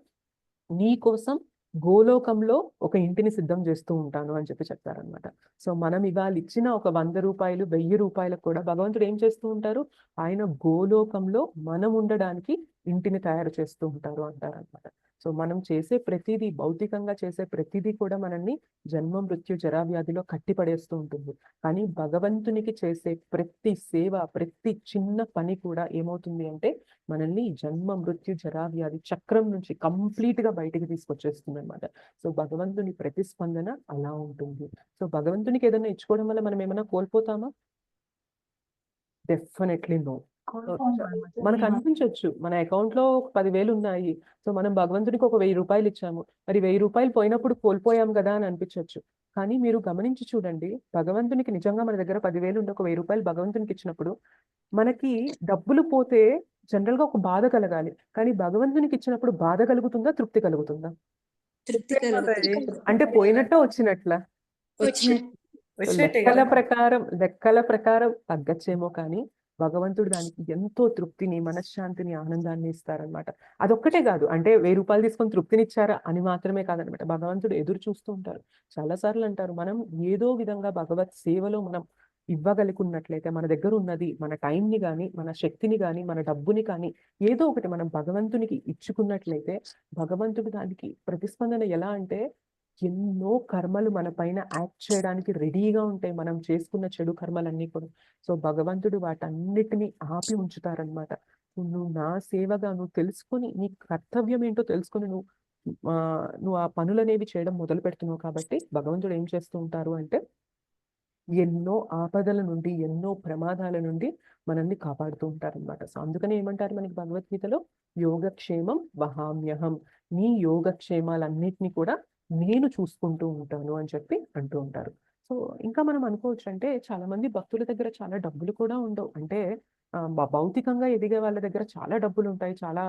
నీ కోసం గోలోకంలో ఒక ఇంటిని సిద్ధం చేస్తూ ఉంటాను అని చెప్పి చెప్తారనమాట. సో మనం ఇవాళ ఇచ్చిన ఒక 100 రూపాయలు, 1000 రూపాయలకు కూడా భగవంతుడు ఏం చేస్తూ ఉంటారు, ఆయన గోలోకంలో మనం ఉండడానికి ఇంటిని తయారు చేస్తూ ఉంటారు అంటారనమాట. సో మనం చేసే ప్రతిదీ, భౌతికంగా చేసే ప్రతిదీ కూడా మనల్ని జన్మ మృత్యు జరా వ్యాధిలో కట్టిపడేస్తూ ఉంటుంది. కానీ భగవంతునికి చేసే ప్రతి సేవ, ప్రతి చిన్న పని కూడా ఏమవుతుంది అంటే మనల్ని జన్మ మృత్యు జరా వ్యాధి చక్రం నుంచి కంప్లీట్ గా బయటికి తీసుకొచ్చేస్తుంది అనమాట. సో భగవంతుని ప్రతిస్పందన అలా ఉంటుంది. సో భగవంతునికి ఏదైనా ఇచ్చుకోవడం వల్ల మనం ఏమైనా కోల్పోతామా? Definitely no. మనకు అనిపించవచ్చు మన అకౌంట్ లో 10,000 ఉన్నాయి, సో మనం భగవంతునికి ఒక 1,000 రూపాయలు ఇచ్చాము, మరి 1,000 రూపాయలు పోయినప్పుడు కోల్పోయాం కదా అని అనిపించవచ్చు. కానీ మీరు గమనించి చూడండి, భగవంతునికి నిజంగా మన దగ్గర 10,000 ఉండి ఒక 1,000 రూపాయలు భగవంతునికి ఇచ్చినప్పుడు మనకి డబ్బులు పోతే జనరల్ గా ఒక బాధ కలగాలి, కానీ భగవంతునికి ఇచ్చినప్పుడు బాధ కలుగుతుందా, తృప్తి కలుగుతుందా? తృప్తి కలుగుతుంది. అంటే పోయినట్ట వచ్చినట్లా? వచ్చినట్టే లెక్కల ప్రకారం తగ్గచ్చేమో, కానీ భగవంతుడు దానికి ఎంతో తృప్తిని, మనశ్శాంతిని, ఆనందాన్ని ఇస్తారనమాట. అదొక్కటే కాదు, అంటే 1,000 రూపాయలు తీసుకొని తృప్తినిచ్చారా అని మాత్రమే కాదనమాట. భగవంతుడు ఎదురు చూస్తూ ఉంటారు. చాలా సార్లు అంటారు, మనం ఏదో విధంగా భగవత్ సేవలో మనం ఇవ్వగలుగున్నట్లయితే, మన దగ్గర ఉన్నది, మన టైంని కానీ, మన శక్తిని కానీ, మన డబ్బుని కానీ, ఏదో ఒకటి మనం భగవంతునికి ఇచ్చుకున్నట్లయితే భగవంతుడు దానికి ప్రతిస్పందన ఎలా అంటే ఎన్నో కర్మలు మన పైన యాక్ట్ చేయడానికి రెడీగా ఉంటాయి, మనం చేసుకున్న చెడు కర్మలన్నీ కూడా. సో భగవంతుడు వాటన్నిటిని ఆపి ఉంచుతారనమాట. నువ్వు నా సేవగా నువ్వు తెలుసుకొని, నీ కర్తవ్యం ఏంటో తెలుసుకొని నువ్వు ఆ పనులనేవి చేయడం మొదలు పెడుతున్నావు కాబట్టి భగవంతుడు ఏం చేస్తూ ఉంటారు అంటే ఎన్నో ఆపదల నుండి, ఎన్నో ప్రమాదాల నుండి మనల్ని కాపాడుతూ ఉంటారనమాట. సో అందుకని ఏమంటారు మనకి భగవద్గీతలో, యోగక్షేమం వహామ్యహం, నీ యోగక్షేమాలన్నిటినీ కూడా నేను చూసుకుంటూ ఉంటాను అని చెప్పి అంటూ ఉంటారు. సో ఇంకా మనం అనుకోవచ్చు, అంటే చాలా మంది భక్తుల దగ్గర చాలా డబ్బులు కూడా ఉండవు. అంటే భౌతికంగా ఎదిగే వాళ్ళ దగ్గర చాలా డబ్బులు ఉంటాయి, చాలా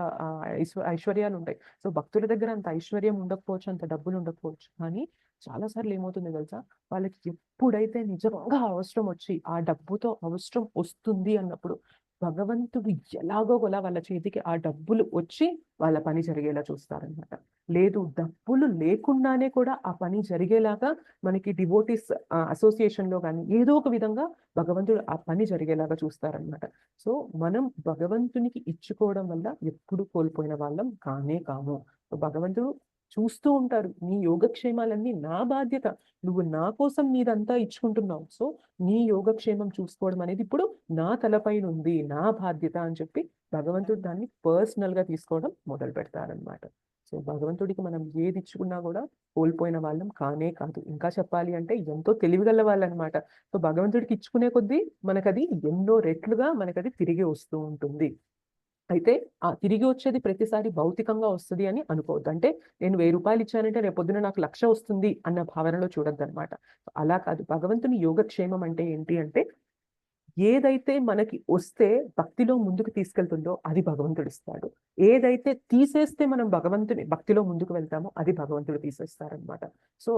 ఐశ్వర్యాలు ఉంటాయి. సో భక్తుల దగ్గర అంత ఐశ్వర్యం ఉండకపోవచ్చు, అంత డబ్బులు ఉండకపోవచ్చు, కానీ చాలా సార్లు ఏమవుతుంది తెలుసా, వాళ్ళకి ఎప్పుడైతే నిజంగా అవసరం వచ్చి ఆ డబ్బుతో అవసరం వస్తుంది అన్నప్పుడు భగవంతుడు ఎలాగోలా వాళ్ళ చేతికి ఆ డబ్బులు వచ్చి వాళ్ళ పని జరిగేలా చూస్తారనమాట. లేదు, డబ్బులు లేకుండానే కూడా ఆ పని జరిగేలాగా మనకి డివోటీస్ అసోసియేషన్ లో కానీ ఏదో ఒక విధంగా భగవంతుడు ఆ పని జరిగేలాగా చూస్తారనమాట. సో మనం భగవంతునికి ఇచ్చుకోవడం వల్ల ఎప్పుడు కోల్పోయిన వాళ్ళం కానే కాము. భగవంతుడు చూస్తూ ఉంటారు, నీ యోగక్షేమాలన్నీ నా బాధ్యత, నువ్వు నా కోసం నీదంతా ఇచ్చుకుంటున్నావు, సో నీ యోగక్షేమం చూసుకోవడం అనేది ఇప్పుడు నా తలపైన ఉంది, నా బాధ్యత అని చెప్పి భగవంతుడు దాన్ని పర్సనల్ గా తీసుకోవడం మొదలు పెడతారనమాట. సో భగవంతుడికి మనం ఏది ఇచ్చుకున్నా కూడా కోల్పోయిన వాళ్ళం కానే కాదు. ఇంకా చెప్పాలి అంటే ఎంతో తెలివిగల వాళ్ళనమాట. సో భగవంతుడికి ఇచ్చుకునే కొద్దీ మనకది ఎన్నో రెట్లుగా మనకది తిరిగి వస్తూ ఉంటుంది. అయితే ఆ తిరిగి వచ్చేది ప్రతిసారి భౌతికంగా వస్తుంది అని అనుకోవద్దు. అంటే నేను 1,000 రూపాయలు ఇచ్చానంటే రేపు పొద్దున నాకు 1,00,000 వస్తుంది అన్న భావనలో చూడొద్దు అనమాట. అలా కాదు. భగవంతుని యోగక్షేమం అంటే ఏంటి అంటే ఏదైతే మనకి వస్తే భక్తిలో ముందుకు తీసుకెళ్తుందో అది భగవంతుడు ఇస్తాడు. ఏదైతే తీసేస్తే మనం భగవంతుని భక్తిలో ముందుకు వెళ్తామో అది భగవంతుడు తీసేస్తారనమాట. సో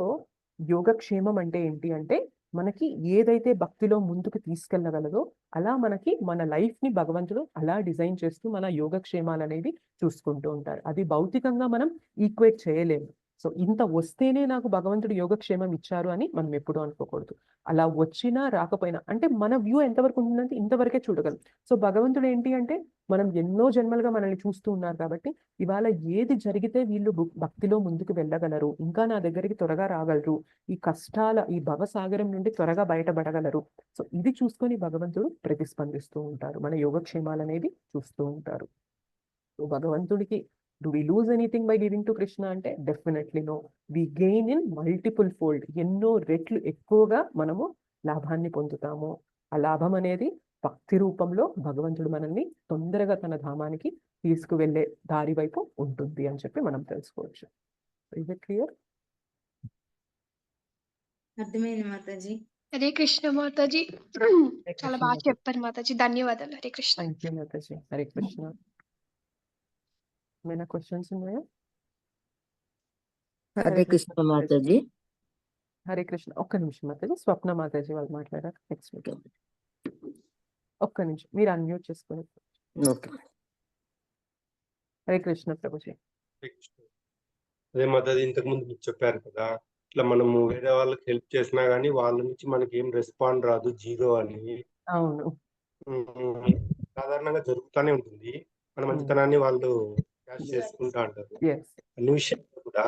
యోగక్షేమం అంటే ఏంటి అంటే మనకి ఏదైతే భక్తిలో ముందుకు తీసుకెళ్ళగలదో అలా మనకి మన లైఫ్ ని భగవంతుడు అలా డిజైన్ చేస్తూ మన యోగక్షేమాలు అనేవి చూసుకుంటూ ఉంటారు. అది భౌతికంగా మనం ఈక్వేట్ చేయలేము. సో ఇంత వస్తేనే నాకు భగవంతుడు యోగక్షేమం ఇచ్చారు అని మనం ఎప్పుడూ అనుకోకూడదు. అలా వచ్చినా రాకపోయినా, అంటే మన వ్యూ ఎంతవరకు ఉంటుందంటే ఇంతవరకే చూడగలం. సో భగవంతుడు ఏంటి అంటే మనం ఎన్నో జన్మలుగా మనల్ని చూస్తూ ఉన్నారు కాబట్టి ఇవాళ ఏది జరిగితే వీళ్ళు భక్తిలో ముందుకు వెళ్ళగలరు, ఇంకా నా దగ్గరికి త్వరగా రాగలరు, ఈ కష్టాల ఈ భవసాగరం నుండి త్వరగా బయటపడగలరు, సో ఇది చూసుకొని భగవంతుడు ప్రతిస్పందిస్తూ ఉంటారు, మన యోగక్షేమాలు అనేవి చూస్తూ ఉంటారు. సో భగవంతుడికి do we lose anything by giving to Krishna అంటే definitely no. We gain in multiple fold, ఎన్నో రెట్లు ఎక్కువగా మనము లాభాన్ని పొందుతాము. ఆ లాభం అనేది భక్తి రూపంలో భగవంతుడు మనల్ని తొందరగా తన ధామానికి తీసుకువెళ్ళే దారి వైపు ఉంటుంది అని చెప్పి మనం తెలుసుకోవచ్చు. Is it clear? అర్థమైంది మాతాజీ. హరే కృష్ణ మాతాజీ, చాలా బాగా చెప్పారు మాతాజీ, ధన్యవాదాలు. హరే కృష్ణ. థ్యాంక్ యూ మాతాజీ. హరే కృష్ణ. ఏమైనా క్వశ్చన్స్ ఉన్నాయా? హరే కృష్ణ మాతాజీ. హరే కృష్ణ. ఒక్క నిమిషం మాతాజీ, స్వప్న మాతాజీ వాళ్ళు మాట్లాడారు. నెక్స్ట్ ఒక్క నిమిషం మీరు అన్మ్యూట్ చేసుకుని. ఓకే. హరే కృష్ణ ప్రభుజీ. అదే మాతాజీ ఇంతకు ముందు మీరు చెప్పారు కదా, ఇట్లా మనము వేరే వాళ్ళకి హెల్ప్ చేసినా గానీ వాళ్ళ నుంచి మనకి ఏం రెస్పాండ్ రాదు, జీరో అని. అవును. సాధారణంగా జరుగుతూనే ఉంటుంది. మన మంచితనాన్ని వాళ్ళు క్యాష్ చేసుకుంటా అంటారు. ఎస్. అన్ని విషయాల్లో కూడా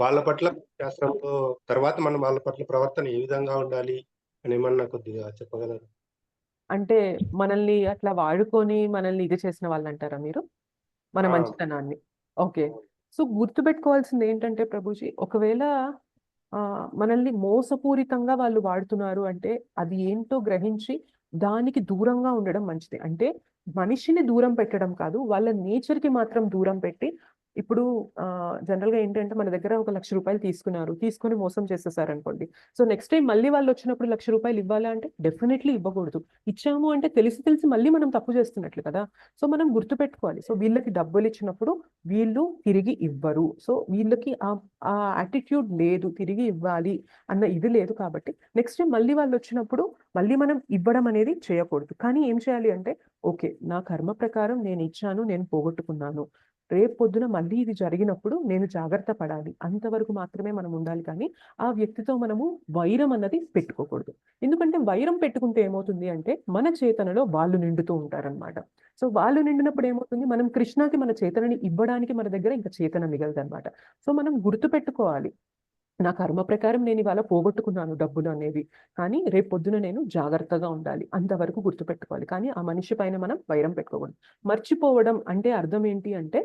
వాళ్ళ పట్ల శాస్త్రంలో తర్వాత మనం వాళ్ళ పట్ల ప్రవర్తన ఏ విధంగా ఉండాలి అని ఏమన్నా కొద్దిగా చెప్పగలరా? అంటే మనల్ని అట్లా వాడుకొని మనల్ని ఇది చేసిన వాళ్ళంటారా మీరు? మన ఆ! మంచితనాన్ని. ఓకే. అవును. సో, గుర్తుపెట్టుకోవాల్సింది ఏంటంటే ప్రభుజీ, ఒకవేళ మనల్ని మోసపూరితంగా వాళ్ళు వాడుతున్నారు అంటే, అది ఏంటో గ్రహించి దానికి దూరంగా ఉండడం మంచిది. అంటే మనిషిని దూరం పెట్టడం కాదు, వాళ్ళ నేచర్‌కి మాత్రం దూరం పెట్టి ఇప్పుడు జనరల్‌గా ఏంటంటే మన దగ్గర ఒక రూ. 1,00,000 తీసుకున్నారు. తీసుకొని మోసం చేసేసారనుకోండి. సో, నెక్స్ట్ టైమ్ మళ్ళీ వాళ్ళొచ్చినప్పుడు రూ. 1,00,000 ఇవ్వాలా అంటే డెఫినైట్‌లీ ఇవ్వకూడదు. ఇచ్చాము అంటే తెలిసి తెలిసి మళ్ళీ మనం తప్పు చేస్తున్నట్లు కదా! సో, మనం గుర్తుపెట్టుకోవాలి. సో, వీళ్ళకి డబ్బులిచ్చినప్పుడు వీళ్ళు తిరిగి ఇవ్వరు. సో, వీళ్ళకి ఆ యాటిట్యూడ్ లేదు. తిరిగి ఇవ్వాలి అన్న ఇది లేదు కాబట్టి నెక్స్ట్ టైమ్ మళ్ళీ వాళ్ళొచ్చినప్పుడు మళ్ళీ మనం ఇవ్వడం అనేది చేయకూడదు. కానీ ఏం చేయాలి అంటే ఓకే. నా కర్మ ప్రకారం నేనిచ్చాను, నేను పోగొట్టుకున్నాను. రేపు పొద్దున మళ్ళీ ఇది జరిగినప్పుడు నేను జాగ్రత్త పడాలి. అంతవరకు మాత్రమే మనం ఉండాలి కానీ, ఆ వ్యక్తితో మనము వైరం అన్నది పెట్టుకోకూడదు. ఎందుకంటే వైరం పెట్టుకుంటే ఏమవుతుంది అంటే, మన చేతనలో వాళ్ళు నిండుతూ ఉంటారనమాట. సో, వాళ్ళు నిండినప్పుడు ఏమవుతుంది, మనం కృష్ణకి మన చేతనని ఇవ్వడానికి మన దగ్గర ఇంక చేతన మిగలదనమాట. సో, మనం గుర్తుపెట్టుకోవాలి. నా కర్మ ప్రకారం నేనివాళ పోగొట్టుకున్నాను డబ్బులు అనేవి. కానీ రేపు పొద్దున నేను జాగ్రత్తగా ఉండాలి. అంతవరకు గుర్తుపెట్టుకోవాలి. కానీ ఆ మనిషి పైన మనం వైరం పెట్టుకోకూడదు. మర్చిపోవడం అంటే అర్థం ఏంటి అంటే,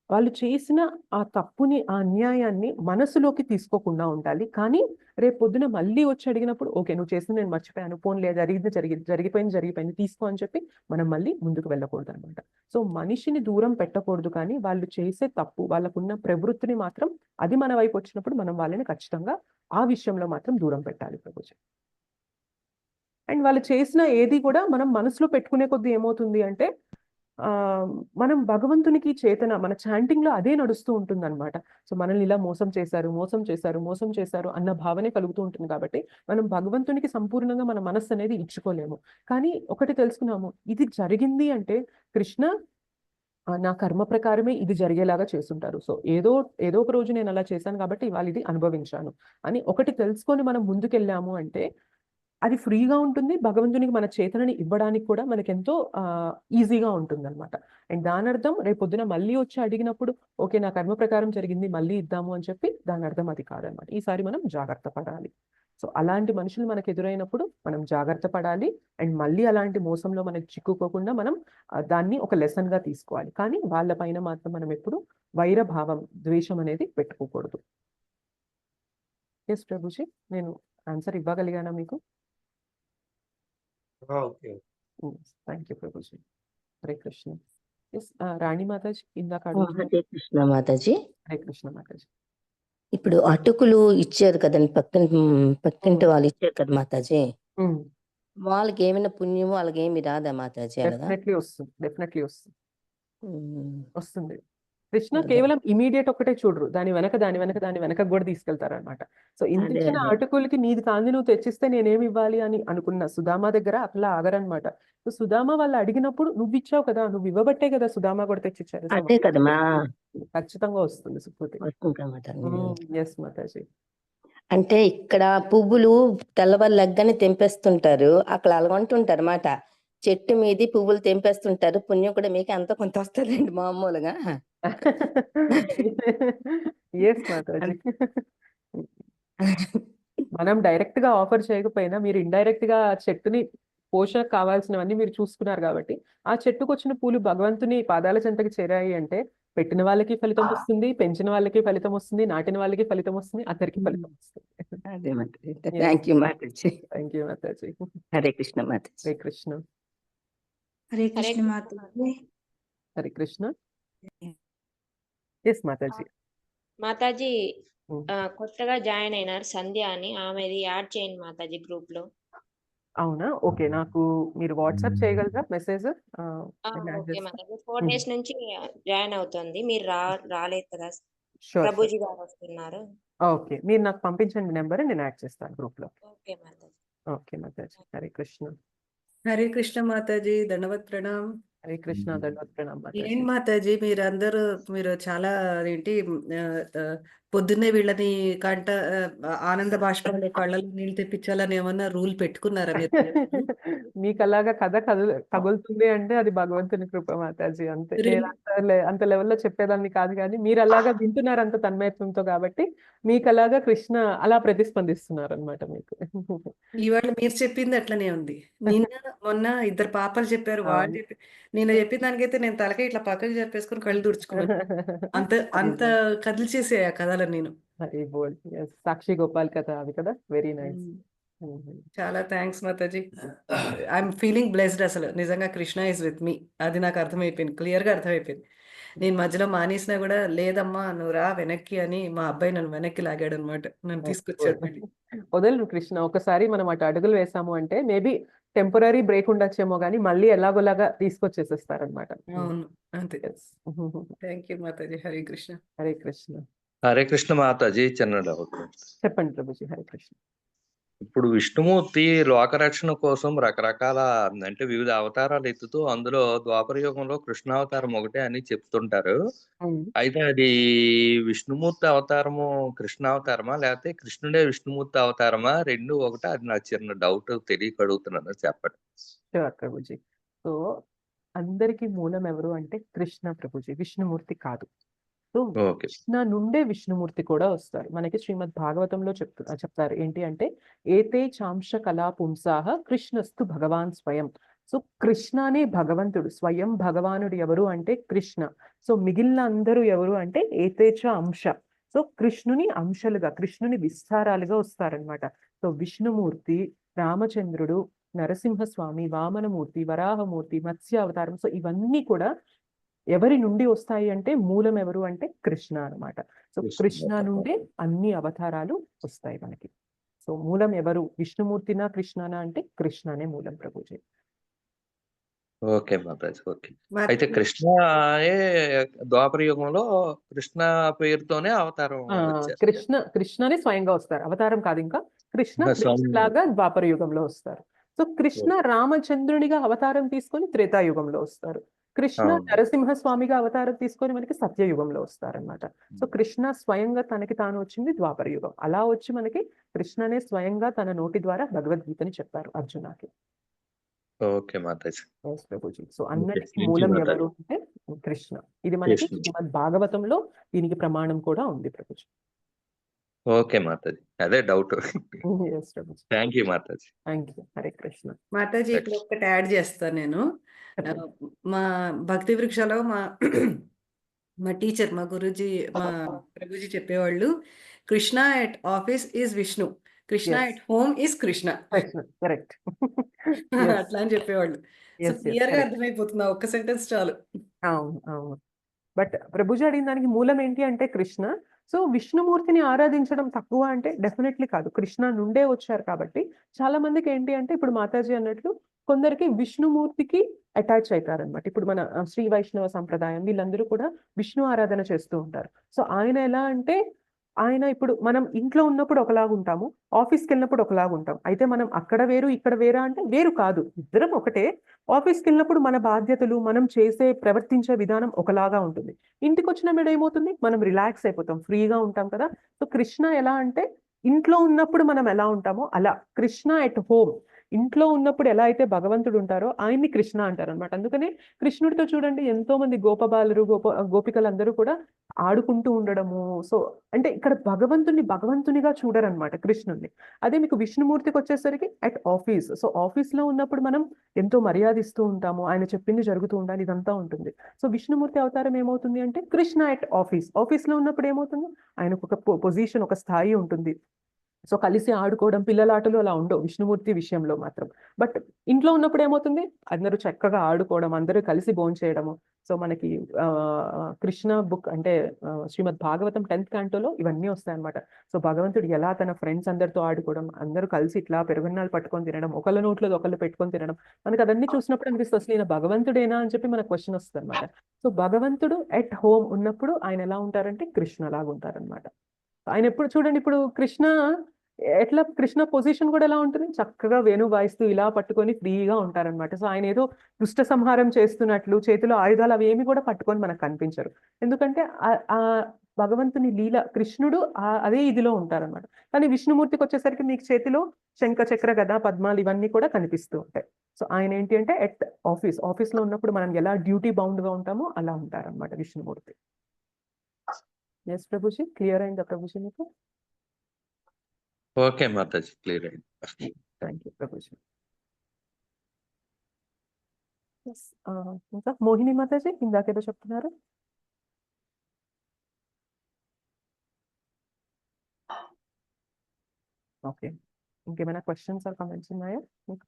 వాళ్ళు చేసిన ఆ తప్పుని, ఆ అన్యాయాన్ని మనసులోకి తీసుకోకుండా ఉండాలి. కానీ రేపు పొద్దున మళ్ళీ వచ్చి అడిగినప్పుడు, ఓకే. నువ్వు చేసింది నేను మర్చిపోయాను. పోనీలే జరిగింది జరిగింది. జరిగిపోయింది తీసుకో అని చెప్పి మనం మళ్ళీ ముందుకు వెళ్ళకూడదనమాట. సో, మనిషిని దూరం పెట్టకూడదు కానీ, వాళ్ళు చేసే తప్పు, వాళ్ళకున్న ప్రవృత్తిని మాత్రం అది మన వైపు వచ్చినప్పుడు మనం వాళ్ళని ఖచ్చితంగా ఆ విషయంలో మాత్రం దూరం పెట్టాలి ప్రభుజీ. అండ్ వాళ్ళు చేసిన ఏది కూడా మనం మనసులో పెట్టుకునే కొద్దీ ఏమవుతుంది అంటే మనం భగవంతునికి చేతన మన చాంటింగ్‌లో అదే నడుస్తూ ఉంటుందనమాట. సో, మనల్ని ఇలా మోసం చేశారు అన్న భావనే కలుగుతూ ఉంటుంది కాబట్టి, మనం భగవంతునికి సంపూర్ణంగా మన మనస్సనేది ఇచ్చుకోలేము. కానీ ఒకటి తెలుసుకున్నాము, ఇది జరిగింది అంటే కృష్ణ నా కర్మ ప్రకారమే ఇది జరిగేలాగా చేసుంటారు. సో, ఏదో ఒక రోజు నేను అలా చేశాను కాబట్టి ఇవాళ ఇది అనుభవించాను అని ఒకటి తెలుసుకొని మనం ముందుకెళ్ళాము అంటే అది ఫ్రీగా ఉంటుంది. భగవంతునికి మన చేతనని ఇవ్వడానికి కూడా మనకెంతో ఈజీగా ఉంటుందనమాట. అండ్ దానర్థం రేపొద్దున మళ్ళీ వచ్చి అడిగినప్పుడు, ఓకే. నా కర్మ ప్రకారం జరిగింది మళ్ళీ ఇద్దాము అని చెప్పి దానర్థం అది కాదనమాట. ఈసారి మనం జాగ్రత్త పడాలి. సో, అలాంటి మనుషులు మనకెదురైనప్పుడు మనం జాగ్రత్త పడాలి. అండ్ మళ్ళీ అలాంటి మోసంలో మనకి చిక్కుకోకుండా మనం దాన్ని ఒక లెసన్‌గా తీసుకోవాలి. కానీ వాళ్ళ పైన మాత్రం మనం ఎప్పుడు వైరభావం, ద్వేషం అనేది పెట్టుకోకూడదు. యెస్ ప్రభుజీ. నేను ఆన్సర్ ఇవ్వగలిగానా మీకు? Okay. Thank you Prabhuji. Hare Krishna. Yes. రాణి మాతాజీ ఇందాక హరే అడుగుతున్నారు. కృష్ణ మాతాజీ. హరే కృష్ణ మాతాజీ. ఇప్పుడు అటుకులు ఇచ్చారు కదండి, పక్కింటి హ్మ్. వాళ్ళు ఇచ్చారు కదా మాతాజీ. హ్మ్. వాళ్ళకి ఏమైనా పుణ్యము వాళ్ళకేమి రాదా మాతాజీ అలాగా? డెఫినెట్‌లీ వస్తుంది. డెఫినెట్‌లీ వస్తుంది. ఉమ్, వస్తుంది. కృష్ణ అదే కేవలం ఇమ్మీడియేట్ ఒక్కటే చూడరు. దాని వెనక గూడా తీసుకెళ్తారనమాట. సో, అదే ఇంతిచ్చిన అదే అటుకులకి నీది కాంది నువ్వు తెచ్చిస్తే నేనేమివ్వాలి అని అనుకున్న సుధామ దగ్గర అట్లా ఆగరనమాట. సో, సుధామ వాళ్ళు అడిగినప్పుడు నువ్విచ్చావు కదా! నువ్వు ఇవ్వబట్టే కదా సుధామ కూడా తెచ్చిచ్చారు. సో, అదే కదమ్మా ఖచ్చితంగా వస్తుంది సుకృతి. వస్తుంది కదా మాతాజీ. యెస్ మాతాజీ. అంటే ఇక్కడ పువ్వులు తెల్లవారు లెగ్గానే తెంపేస్తుంటారు, అక్కడ అలాగంటుంటారు మాట. చెట్టు మీది పువ్వులు తెంపేస్తుంటారు, పుణ్యం కూడా మీకు ఎంతో కొంత వస్తుందండి మామూలుగా. యెస్ మాతాజీ. మనం డైరెక్ట్‌గా ఆఫర్ చేయకపోయినా మీరు ఇండైరెక్ట్‌గా ఆ చెట్టుని పోషణకు కావాల్సినవన్నీ మీరు చూసుకున్నారు కాబట్టి, ఆ చెట్టుకొచ్చిన పూలు భగవంతుని పాదాల చెంతకి చేరాయి అంటే, పెట్టిన వాళ్ళకి ఫలితం వస్తుంది, పెంచిన వాళ్ళకి ఫలితం వస్తుంది, నాటిన వాళ్ళకి ఫలితం వస్తుంది, అందరికీ ఫలితం వస్తుంది. అదే Mataji. Yes. Thank you Mataji. Thank you మాతాజీ. హరే కృష్ణ మాతాజీ. హరే కృష్ణ. హరే కృష్ణ మాతాజీ. హరే కృష్ణ. యెస్ మాతాజీ. మాతాజీ హ్మ్. కొత్తగా జాయిన్ అయినారు సంధ్య అని, ఆమెది యాడ్ చేయండి మాతాజీ గ్రూప్‌లో. అవునా? ఓకే. నాకు మీరు వాట్సాప్ చేయగలరా మెసేజ్? నేను యాడ్ ఓకే చేస్తా. మాతాజీ. 4 డేస్ నుంచి జాయిన్ అవుతుంది. మీరు రాలేదు కదా! షూర్. ప్రభుజీ గారు వస్తున్నారు. ఓకే. మీరు నాకు పంపించండి నంబర్ నేను యాడ్ చేస్తాను గ్రూప్‌లో. ఓకే మాతాజీ. ఓకే మాతాజీ. హరే కృష్ణ. हरे कृष्ण माता जी, दंडवत प्रणाम। హరే కృష్ణ దండవత్ ప్రణామ్ ఏంటి మాతాజీ. మాతాజీ మీరు చాలా ఏంటి పొద్దున్నే వీళ్ళని ఆనంద బాష్పాలు కళ్ళలో నీళ్ళు తెప్పించాలని ఏమన్నా రూల్ పెట్టుకున్నారా మీరు? మీకు అలాగా కథ తగులుతుంది అంటే అది భగవంతుని కృప మాతాజీ, అంతే. నేను అంత లెవెల్లో చెప్పేదాన్ని కాదు, కానీ మీరు అలాగా వింటున్నారు అంత తన్మయత్వంతో, కాబట్టి మీకు అలాగా కృష్ణ అలా ప్రతిస్పందిస్తున్నారు అనమాట మీకు. ఇవాళ మీరు చెప్పింది అట్లనే ఉంది. మొన్న ఇద్దరు పాపలు చెప్పారు, వాళ్ళు అవును. నేను చెప్పిన దానికైతే నేను తలకాయ ఇట్లా పక్కకి చెప్పేసుకుని కళ్ళు తుడుచుకున్నాను. అంత అంత కదిలిచేసే ఆ కథలు నేను. హరి బోల్. Yes, సాక్షి గోపాల్ కథ అవి కదా, వెరీ నైస్. చాలా thanks Mataji. I'm feeling blessed. అసలు నిజంగా కృష్ణ ఇస్ విత్ మీ, అది నాకు అర్థమైపోయింది, క్లియర్గా అర్థమైపోయింది. నేను మధ్యలో మానేసినా కూడా లేదమ్మా నువ్వు రా వెనక్కి అని మా అబ్బాయి నన్ను వెనక్కి లాగాడు అనమాట, నన్ను తీసుకొచ్చాడు మళ్ళీ. వదలు కృష్ణ, ఒకసారి మనం అటు అడుగులు వేసాము అంటే మేబీ టెంపరీ బ్రేక్ ఉండొచ్చేమో, కానీ మళ్ళీ ఎలాగోలాగా తీసుకొచ్చేసేస్తారనమాట. అవును అంతే. థ్యాంక్ యూ మాతాజీ. హరే కృష్ణ. హరే కృష్ణ. హరే కృష్ణ మాతాజీ. చిన్న డౌట్. చెప్పండి ప్రభుజీ. హరే కృష్ణ. ఇప్పుడు విష్ణుమూర్తి లోకరక్షణ కోసం రకరకాల అంటే వివిధ అవతారాలు ఎత్తుతూ అందులో ద్వాపర యుగంలో కృష్ణావతారం ఒకటే అని చెప్తుంటారు. అయితే అది విష్ణుమూర్తి అవతారము కృష్ణావతారమా, లేకపోతే కృష్ణుడే విష్ణుమూర్తి అవతారమా, రెండు ఒకటే? అది నాకు చిన్న డౌట్, తెలియక అడుగుతున్నాను, చెప్పండి. షూర్ ప్రభుజీ. సో అందరికి మూలం ఎవరు అంటే కృష్ణ ప్రభుజీ, విష్ణుమూర్తి కాదు. So okay. కృష్ణ నుండే విష్ణుమూర్తి కూడా వస్తారు. మనకి శ్రీమద్ భాగవతంలో చెప్తారు ఏంటి అంటే, ఏతే చాంశ కళా పుంసాహ కృష్ణస్తు భగవాన్ స్వయం. సో కృష్ణనే భగవంతుడు, స్వయం భగవానుడు ఎవరు అంటే కృష్ణ. సో మిగిలిన అందరూ ఎవరు అంటే ఏతేచ అంశ. సో కృష్ణుని అంశలుగా, కృష్ణుని విస్తారాలుగా వస్తారనమాట. సో విష్ణుమూర్తి, రామచంద్రుడు, నరసింహస్వామి, వామనమూర్తి, వరాహమూర్తి, మత్స్య అవతారం, సో ఇవన్నీ కూడా ఎవరి నుండి వస్తాయి అంటే మూలం ఎవరు అంటే కృష్ణ అనమాట. సో కృష్ణ నుండే అన్ని అవతారాలు వస్తాయి మనకి. సో మూలం ఎవరు, విష్ణుమూర్తినా కృష్ణనా అంటే కృష్ణనే మూలం ప్రభుజీ. ఓకే మాతాజీ. ఓకే. అయితే కృష్ణ ద్వాపర యుగంలో కృష్ణ పేరుతోనే అవతారం కృష్ణనే స్వయంగా వస్తారు, అవతారం కాదు. ఇంకా కృష్ణ లాగా ద్వాపర యుగంలో వస్తారు. సో కృష్ణ రామచంద్రునిగా అవతారం తీసుకొని త్రేతాయుగంలో వస్తారు. కృష్ణ నరసింహస్వామిగా అవతారం తీసుకొని మనకి సత్యయుగంలో వస్తారనమాట. సో కృష్ణ స్వయంగా తనకి తాను వచ్చింది ద్వాపర యుగం. అలా వచ్చి మనకి కృష్ణనే స్వయంగా తన నోటి ద్వారా భగవద్గీతని చెప్పారు అర్జునకి. ఓకే మాతాజీ. ప్రభుజీ. సో అన్నిటికీ మూలం ఎవరు అంటే కృష్ణ. ఇది మనకి శ్రీమద్ భాగవతంలో దీనికి ప్రమాణం కూడా ఉంది ప్రభుజీ. ఓకే మాతాజీ, అదే doubt. Thank you Mataji. Thank you. Hare Krishna. Mataji ఇక్కడ ఒకటి యాడ్ చేస్తాను నేను. మా భక్తి వృక్షలో మా టీచర్, మా గురుజీ, మా ప్రభుజీ చెప్పేవాళ్ళు, Krishna at office is Vishnu, Krishna at home is Krishna. Correct. అట్లా అని చెప్పేవాళ్ళు. క్లియర్ గా అర్థమైపోతుంది, ఒక్క సెంటెన్స్ చాలు. అవును అవును. బట్ ప్రభుజీ అడిగిన దానికి మూలం ఏంటి అంటే కృష్ణ. సో విష్ణుమూర్తిని ఆరాధించడం తక్కువ అంటే డెఫినెట్లీ కాదు, కృష్ణ నుండే వచ్చారు కాబట్టి. చాలా మందికి ఏంటి అంటే ఇప్పుడు మాతాజీ అన్నట్లు కొందరికి విష్ణుమూర్తికి అటాచ్ అవుతారనమాట. ఇప్పుడు మన శ్రీ వైష్ణవ సంప్రదాయం వీళ్ళందరూ కూడా విష్ణు ఆరాధన చేస్తూ ఉంటారు. సో ఆయన ఎలా అంటే, ఆయన ఇప్పుడు మనం ఇంట్లో ఉన్నప్పుడు ఒకలాగా ఉంటాము, ఆఫీస్కి వెళ్ళినప్పుడు ఒకలాగా ఉంటాం. అయితే మనం అక్కడ వేరు ఇక్కడ వేరా అంటే వేరు కాదు, ఇద్దరం ఒకటే. ఆఫీస్కి వెళ్ళినప్పుడు మన బాధ్యతలు, మనం ప్రవర్తించే విధానం ఒకలాగా ఉంటుంది. ఇంటికి వచ్చిన మీద ఏమవుతుంది, మనం రిలాక్స్ అయిపోతాం, ఫ్రీగా ఉంటాం కదా. సో కృష్ణ ఎలా అంటే, ఇంట్లో ఉన్నప్పుడు మనం ఎలా ఉంటామో అలా కృష్ణ ఎట్ హోమ్. ఇంట్లో ఉన్నప్పుడు ఎలా అయితే భగవంతుడు ఉంటారో ఆయన్ని కృష్ణ అంటారు అనమాట. అందుకనే కృష్ణుడితో చూడండి ఎంతో మంది గోపబాలురు, గోపికలందరూ కూడా ఆడుకుంటూ ఉండడము. సో అంటే ఇక్కడ భగవంతునిగా చూడరు అనమాట కృష్ణుడిని. అదే మీకు విష్ణుమూర్తికి వచ్చేసరికి అట్ ఆఫీస్. సో ఆఫీస్ లో ఉన్నప్పుడు మనం ఎంతో మర్యాదిస్తూ ఉంటాము, ఆయన చెప్పింది జరుగుతూ ఉండాలి, ఇదంతా ఉంటుంది. సో విష్ణుమూర్తి అవతారం ఏమవుతుంది అంటే కృష్ణ అట్ ఆఫీస్. ఆఫీస్ లో ఉన్నప్పుడు ఏమవుతుంది, ఆయనకు ఒక పొజిషన్, ఒక స్థాయి ఉంటుంది. సో కలిసి ఆడుకోవడం, పిల్లల ఆటలు అలా ఉండవు విష్ణుమూర్తి విషయంలో మాత్రం. బట్ ఇంట్లో ఉన్నప్పుడు ఏమవుతుంది, అందరూ చక్కగా ఆడుకోవడం, అందరూ కలిసి భోంచేయడము. సో మనకి కృష్ణ బుక్ అంటే శ్రీమద్ భాగవతం 10th cantoలో ఇవన్నీ వస్తాయన్నమాట. సో భగవంతుడు ఎలా తన ఫ్రెండ్స్ అందరితో ఆడుకోవడం, అందరూ కలిసి ఇట్లా పెరుగున్నాలు పట్టుకొని తినడం, ఒకళ్ళ నోట్లో ఒకళ్ళు పెట్టుకొని తినడం, మనకి అదన్నీ చూసినప్పుడు అనిపిస్తుంది అసలు ఈయన భగవంతుడేనా అని చెప్పి మనకు క్వశ్చన్ వస్తుంది అనమాట. సో భగవంతుడు ఎట్ హోమ్ ఉన్నప్పుడు ఆయన ఎలా ఉంటారంటే కృష్ణ లాగా ఉంటారనమాట. ఆయన ఎప్పుడు చూడండి, ఇప్పుడు కృష్ణ ఎట్లా కృష్ణ పొజిషన్ కూడా ఎలా ఉంటుంది, చక్కగా వేణు వాయిస్తూ ఇలా పట్టుకొని ఫ్రీగా ఉంటారనమాట. సో ఆయన ఏదో దుష్ట సంహారం చేస్తున్నట్లు చేతిలో ఆయుధాలు అవి ఏమి కూడా పట్టుకొని మనకు కనిపించరు. ఎందుకంటే ఆ భగవంతుని లీల కృష్ణుడు అదే ఇదిలో ఉంటారనమాట. కానీ విష్ణుమూర్తికి వచ్చేసరికి మీకు చేతిలో శంఖ చక్ర గద పద్మాలు ఇవన్నీ కూడా కనిపిస్తూ ఉంటాయి. సో ఆయన ఏంటి అంటే ఎట్ ఆఫీస్లో ఉన్నప్పుడు మనం ఎలా డ్యూటీ బౌండ్గా ఉంటామో అలా ఉంటారనమాట విష్ణుమూర్తి. ఎస్ ప్రభుజీ, క్లియర్ అయిందా ప్రభుజీ మీకు? ఓకే మాతాజీ, క్లియర్ అయింది. Thank you Prabhuji. ఇంకా మోహిని మాతాజీ ఇందాకేదో చెప్తున్నారు. ఓకే, ఇంకేమైనా క్వశ్చన్స్ ఆర్ కామెంట్స్ ఉన్నాయా మీకు?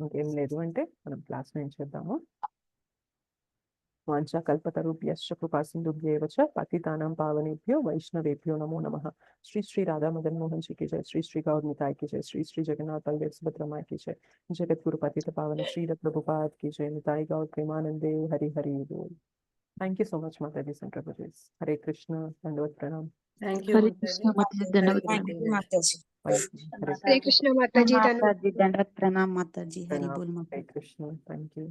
ఇంకేం లేదు అంటే మనం క్లాస్ ఏం చేద్దాము. వాంఛా కల్పతరుభ్యశ్చ కృపా సింధుభ్యేవ చ పతితానాం పావనేభ్యో వైష్ణవేభ్యో నమో నమః. శ్రీ శ్రీ రాధా మదన్ మోహన్ जी की जय, श्री श्री गौर निताय की जय, श्री श्री जगन्नाथ बलदेव सुभद्रा माँ की जय, जगत गुरु पतित पावन श्री प्रभुपाद की जय, निताय गौर प्रेमानंदे हरि हरि बोल. Thank you so much Mataji and Prabhuji. Hare Krishna, Dandavad Pranam. Thank you Hare Krishna మాతాజీ ధన్యవాదాలు. థ్యాంక్ యూ మాతాజీ. Hare హరే కృష్ణ మాతాజీ ధన్యవాదాలు. మాతాజీ దండవత్ ప్రణామ్ మాతాజీ. హరి బోల్ Hare Mataji. Krishna, thank you.